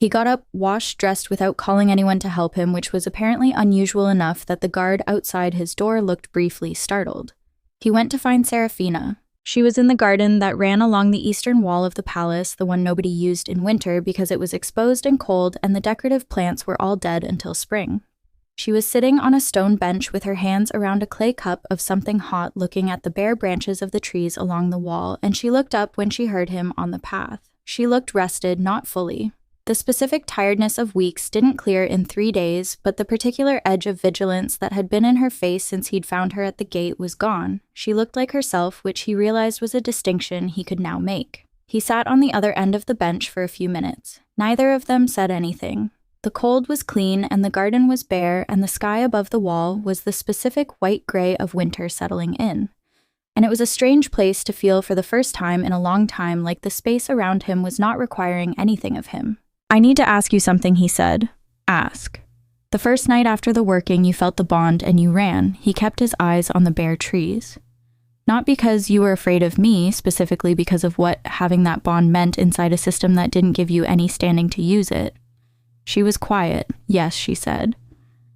He got up, washed, dressed without calling anyone to help him, which was apparently unusual enough that the guard outside his door looked briefly startled. He went to find Seraphina. She was in the garden that ran along the eastern wall of the palace, the one nobody used in winter because it was exposed and cold and the decorative plants were all dead until spring. She was sitting on a stone bench with her hands around a clay cup of something hot looking at the bare branches of the trees along the wall, and she looked up when she heard him on the path. She looked rested, not fully. The specific tiredness of weeks didn't clear in 3 days, but the particular edge of vigilance that had been in her face since he'd found her at the gate was gone. She looked like herself, which he realized was a distinction he could now make. He sat on the other end of the bench for a few minutes. Neither of them said anything. The cold was clean, and the garden was bare, and the sky above the wall was the specific white-gray of winter settling in. And it was a strange place to feel for the first time in a long time like the space around him was not requiring anything of him. "I need to ask you something," he said. "Ask." "The first night after the working, you felt the bond and you ran." He kept his eyes on the bare trees. "Not because you were afraid of me, specifically because of what having that bond meant inside a system that didn't give you any standing to use it." She was quiet. "Yes," she said.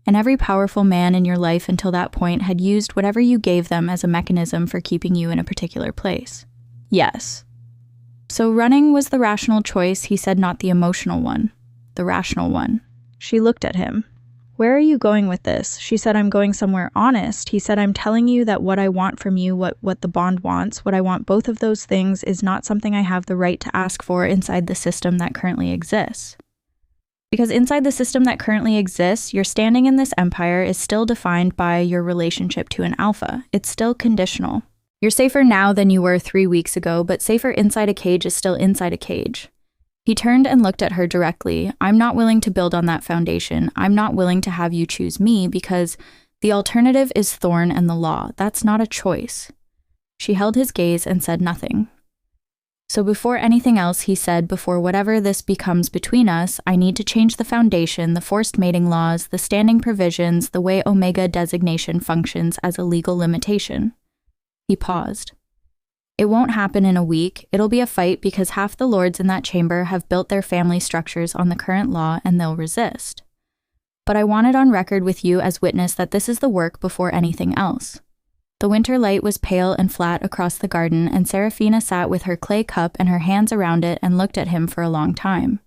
"And every powerful man in your life until that point had used whatever you gave them as a mechanism for keeping you in a particular place." "Yes." "So running was the rational choice," he said, "not the emotional one." "The rational one." She looked at him. "Where are you going with this?" She said, "I'm going somewhere honest." He said, "I'm telling you that what I want from you, what the bond wants, what I want, both of those things, is not something I have the right to ask for inside the system that currently exists. Because inside the system that currently exists, your standing in this empire is still defined by your relationship to an alpha. It's still conditional. You're safer now than you were 3 weeks ago, but safer inside a cage is still inside a cage." He turned and looked at her directly. "I'm not willing to build on that foundation. I'm not willing to have you choose me because the alternative is Thorn and the law. That's not a choice." She held his gaze and said nothing. "So before anything else," he said, "before whatever this becomes between us, I need to change the foundation, the forced mating laws, the standing provisions, the way Omega designation functions as a legal limitation." He paused. "It won't happen in a week. It'll be a fight because half the lords in that chamber have built their family structures on the current law and they'll resist. But I want it on record with you as witness that this is the work before anything else." The winter light was pale and flat across the garden, and Seraphina sat with her clay cup and her hands around it and looked at him for a long time.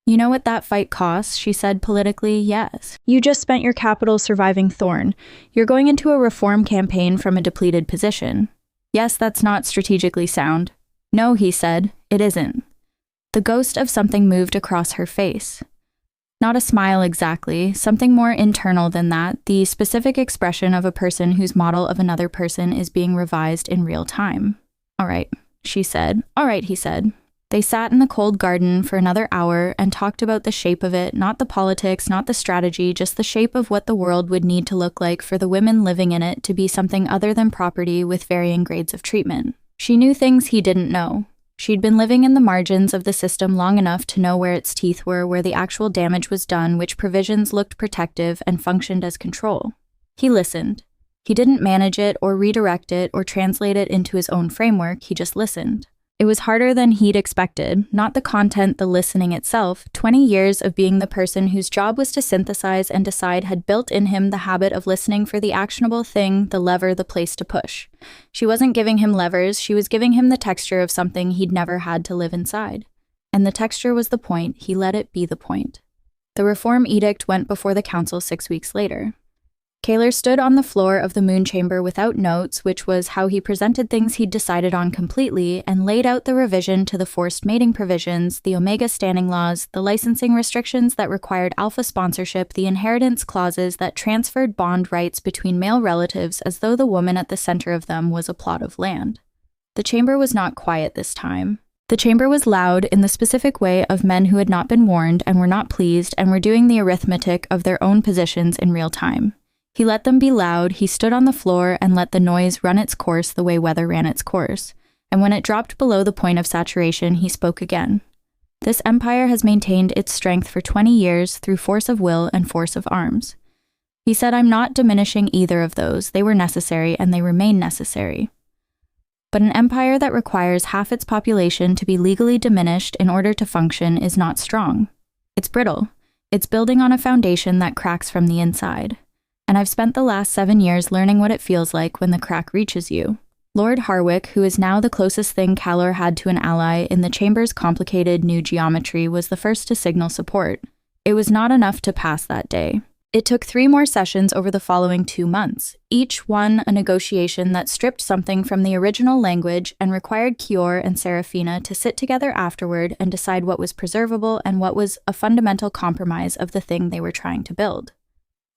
"You know what that fight costs?" she said politically. "Yes. You just spent your capital surviving Thorn. You're going into a reform campaign from a depleted position. Yes, that's not strategically sound." "No," he said, "it isn't." The ghost of something moved across her face. Not a smile exactly, something more internal than that, the specific expression of a person whose model of another person is being revised in real time. "All right," she said. "All right," he said. They sat in the cold garden for another hour and talked about the shape of it, not the politics, not the strategy, just the shape of what the world would need to look like for the women living in it to be something other than property with varying grades of treatment. She knew things he didn't know. She'd been living in the margins of the system long enough to know where its teeth were, where the actual damage was done, which provisions looked protective and functioned as control. He listened. He didn't manage it or redirect it or translate it into his own framework, he just listened. It was harder than he'd expected, not the content, the listening itself. 20 years of being the person whose job was to synthesize and decide had built in him the habit of listening for the actionable thing, the lever, the place to push. She wasn't giving him levers, she was giving him the texture of something he'd never had to live inside. And the texture was the point, he let it be the point. The reform edict went before the council 6 weeks later. Kaler stood on the floor of the moon chamber without notes, which was how he presented things he'd decided on completely, and laid out the revision to the forced mating provisions, the Omega standing laws, the licensing restrictions that required alpha sponsorship, the inheritance clauses that transferred bond rights between male relatives as though the woman at the center of them was a plot of land. The chamber was not quiet this time. The chamber was loud in the specific way of men who had not been warned and were not pleased and were doing the arithmetic of their own positions in real time. He let them be loud, he stood on the floor and let the noise run its course the way weather ran its course, and when it dropped below the point of saturation, he spoke again. "This empire has maintained its strength for 20 years through force of will and force of arms." He said, "I'm not diminishing either of those, they were necessary and they remain necessary. But an empire that requires half its population to be legally diminished in order to function is not strong. It's brittle. It's building on a foundation that cracks from the inside. And I've spent the last 7 years learning what it feels like when the crack reaches you." Lord Harwick, who is now the closest thing Kaler had to an ally in the chamber's complicated new geometry, was the first to signal support. It was not enough to pass that day. It took 3 more sessions over the following 2 months, each one a negotiation that stripped something from the original language and required Kior and Seraphina to sit together afterward and decide what was preservable and what was a fundamental compromise of the thing they were trying to build.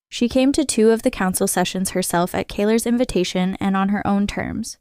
She came to 2 of the council sessions herself at Kaler's invitation and on her own terms.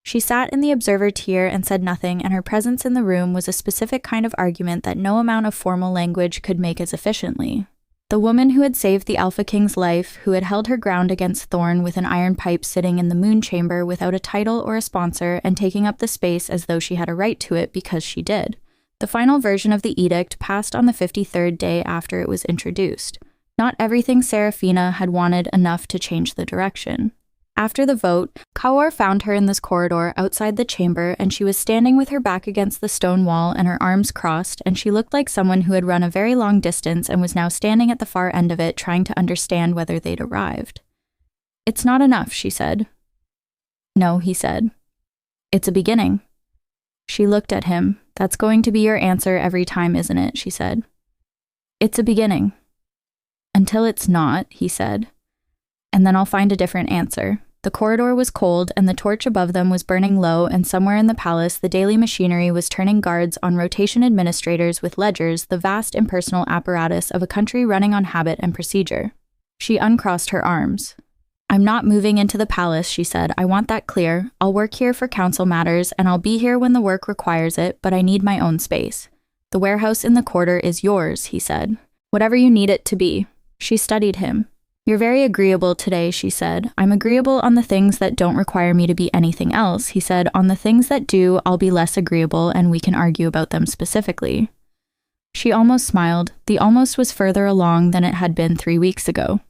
She sat in the observer tier and said nothing, and her presence in the room was a specific kind of argument that no amount of formal language could make as efficiently. The woman who had saved the Alpha King's life, who had held her ground against Thorn with an iron pipe sitting in the moon chamber without a title or a sponsor and taking up the space as though she had a right to it because she did. The final version of the edict passed on the 53rd day after it was introduced. Not everything Serafina had wanted enough to change the direction. After the vote, Kaor found her in this corridor outside the chamber, and she was standing with her back against the stone wall and her arms crossed, and she looked like someone who had run a very long distance and was now standing at the far end of it trying to understand whether they'd arrived. "It's not enough," she said. "No," he said. "It's a beginning." She looked at him. "That's going to be your answer every time, isn't it?" she said. "It's a beginning." "Until it's not," he said. "And then I'll find a different answer." The corridor was cold, and the torch above them was burning low, and somewhere in the palace, the daily machinery was turning guards on rotation administrators with ledgers, the vast impersonal apparatus of a country running on habit and procedure. She uncrossed her arms. "I'm not moving into the palace," she said. "I want that clear. I'll work here for council matters, and I'll be here when the work requires it, but I need my own space. The warehouse in the quarter is yours," he said. "Whatever you need it to be." She studied him. "You're very agreeable today," she said. "I'm agreeable on the things that don't require me to be anything else," he said. "On the things that do, I'll be less agreeable, and we can argue about them specifically." She almost smiled. The almost was further along than it had been 3 weeks ago.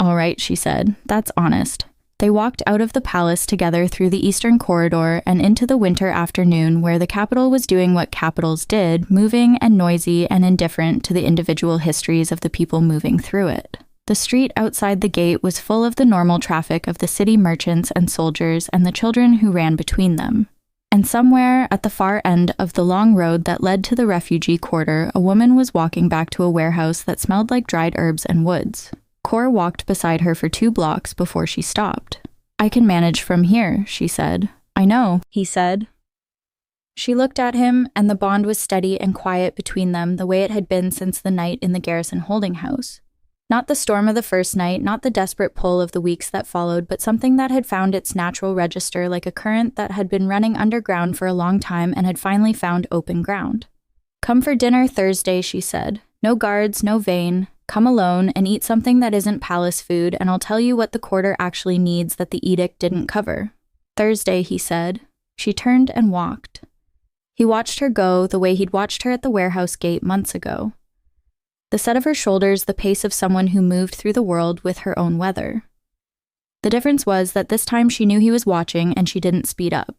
"All right," she said. "That's honest." They walked out of the palace together through the eastern corridor and into the winter afternoon where the capital was doing what capitals did, moving and noisy and indifferent to the individual histories of the people moving through it. The street outside the gate was full of the normal traffic of the city merchants and soldiers and the children who ran between them. And somewhere at the far end of the long road that led to the refugee quarter, a woman was walking back to a warehouse that smelled like dried herbs and woods. Cor walked beside her for 2 blocks before she stopped. "I can manage from here," she said. "I know," he said. She looked at him, and the bond was steady and quiet between them the way it had been since the night in the garrison holding house. Not the storm of the first night, not the desperate pull of the weeks that followed, but something that had found its natural register like a current that had been running underground for a long time and had finally found open ground. "Come for dinner Thursday," she said. "No guards, no vein. Come alone and eat something that isn't palace food, and I'll tell you what the quarter actually needs that the edict didn't cover." "Thursday," he said. She turned and walked. He watched her go the way he'd watched her at the warehouse gate months ago. The set of her shoulders, the pace of someone who moved through the world with her own weather. The difference was that this time she knew he was watching and she didn't speed up.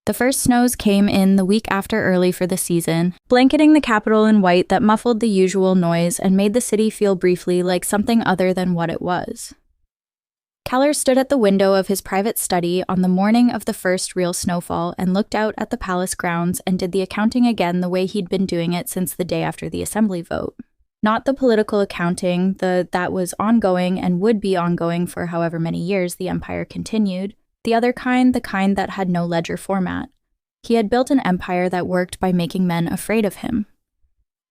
The first snows came in the week after early for the season, blanketing the capital in white that muffled the usual noise and made the city feel briefly like something other than what it was. Keller stood at the window of his private study on the morning of the first real snowfall and looked out at the palace grounds and did the accounting again the way he'd been doing it since the day after the assembly vote. Not the political accounting, that was ongoing and would be ongoing for however many years the empire continued. The other kind, the kind that had no ledger format. He had built an empire that worked by making men afraid of him.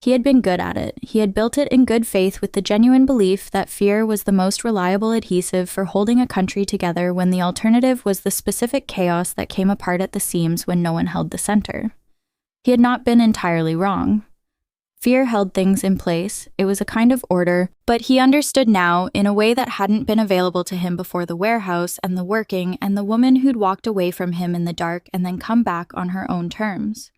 He had been good at it. He had built it in good faith with the genuine belief that fear was the most reliable adhesive for holding a country together when the alternative was the specific chaos that came apart at the seams when no one held the center. He had not been entirely wrong. Fear held things in place. It was a kind of order, but he understood now in a way that hadn't been available to him before the warehouse and the working and the woman who'd walked away from him in the dark and then come back on her own terms.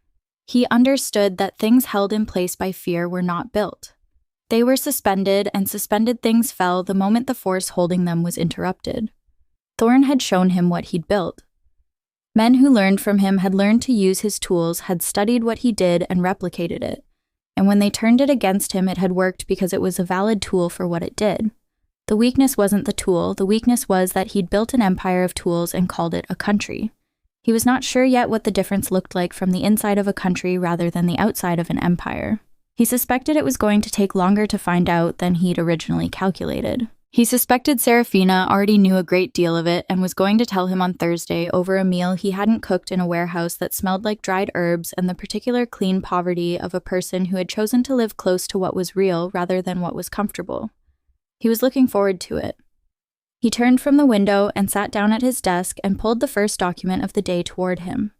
He understood that things held in place by fear were not built. They were suspended, and suspended things fell the moment the force holding them was interrupted. Thorn had shown him what he'd built. Men who learned from him had learned to use his tools, had studied what he did and replicated it. And when they turned it against him, it had worked because it was a valid tool for what it did. The weakness wasn't the tool. The weakness was that he'd built an empire of tools and called it a country. He was not sure yet what the difference looked like from the inside of a country rather than the outside of an empire. He suspected it was going to take longer to find out than he'd originally calculated. He suspected Serafina already knew a great deal of it and was going to tell him on Thursday over a meal he hadn't cooked in a warehouse that smelled like dried herbs and the particular clean poverty of a person who had chosen to live close to what was real rather than what was comfortable. He was looking forward to it. He turned from the window and sat down at his desk and pulled the first document of the day toward him.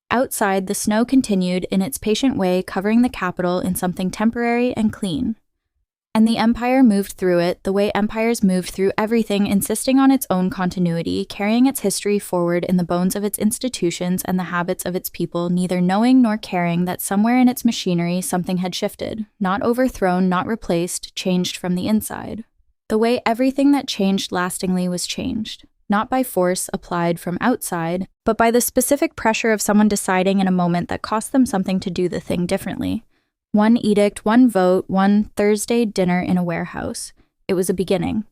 Outside, the snow continued in its patient way, covering the capital in something temporary and clean. And the empire moved through it the way empires moved through everything, insisting on its own continuity, carrying its history forward in the bones of its institutions and the habits of its people, neither knowing nor caring that somewhere in its machinery something had shifted, not overthrown, not replaced, changed from the inside. The way everything that changed lastingly was changed, not by force applied from outside, but by the specific pressure of someone deciding in a moment that cost them something to do the thing differently. One edict, one vote, one Thursday dinner in a warehouse. It was a beginning.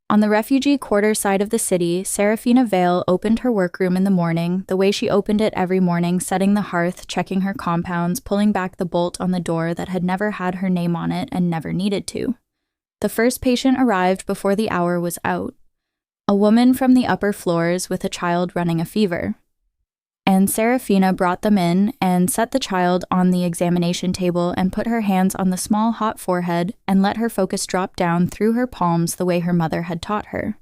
On the refugee quarter side of the city, Serafina Vale opened her workroom in the morning, the way she opened it every morning, setting the hearth, checking her compounds, pulling back the bolt on the door that had never had her name on it and never needed to. The first patient arrived before the hour was out. A woman from the upper floors with a child running a fever. And Serafina brought them in and set the child on the examination table and put her hands on the small hot forehead and let her focus drop down through her palms the way her mother had taught her.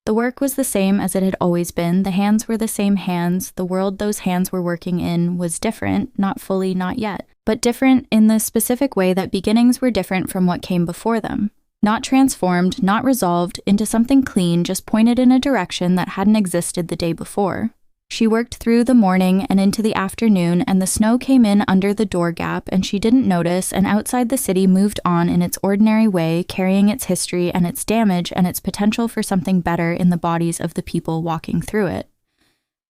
The work was the same as it had always been. The hands were the same hands. The world those hands were working in was different, not fully, not yet, but different in the specific way that beginnings were different from what came before them. Not transformed, not resolved into something clean, just pointed in a direction that hadn't existed the day before. She worked through the morning and into the afternoon, and the snow came in under the door gap, and she didn't notice, and outside the city moved on in its ordinary way, carrying its history and its damage and its potential for something better in the bodies of the people walking through it.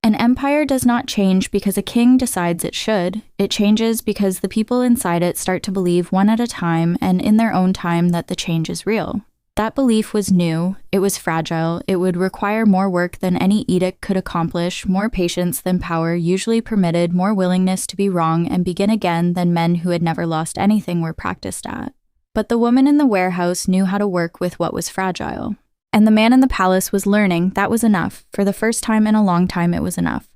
An empire does not change because a king decides it should. It changes because the people inside it start to believe one at a time and in their own time that the change is real. That belief was new, it was fragile, it would require more work than any edict could accomplish, more patience than power usually permitted, more willingness to be wrong and begin again than men who had never lost anything were practiced at. But the woman in the warehouse knew how to work with what was fragile. And the man in the palace was learning. That was enough. For the first time in a long time, it was enough.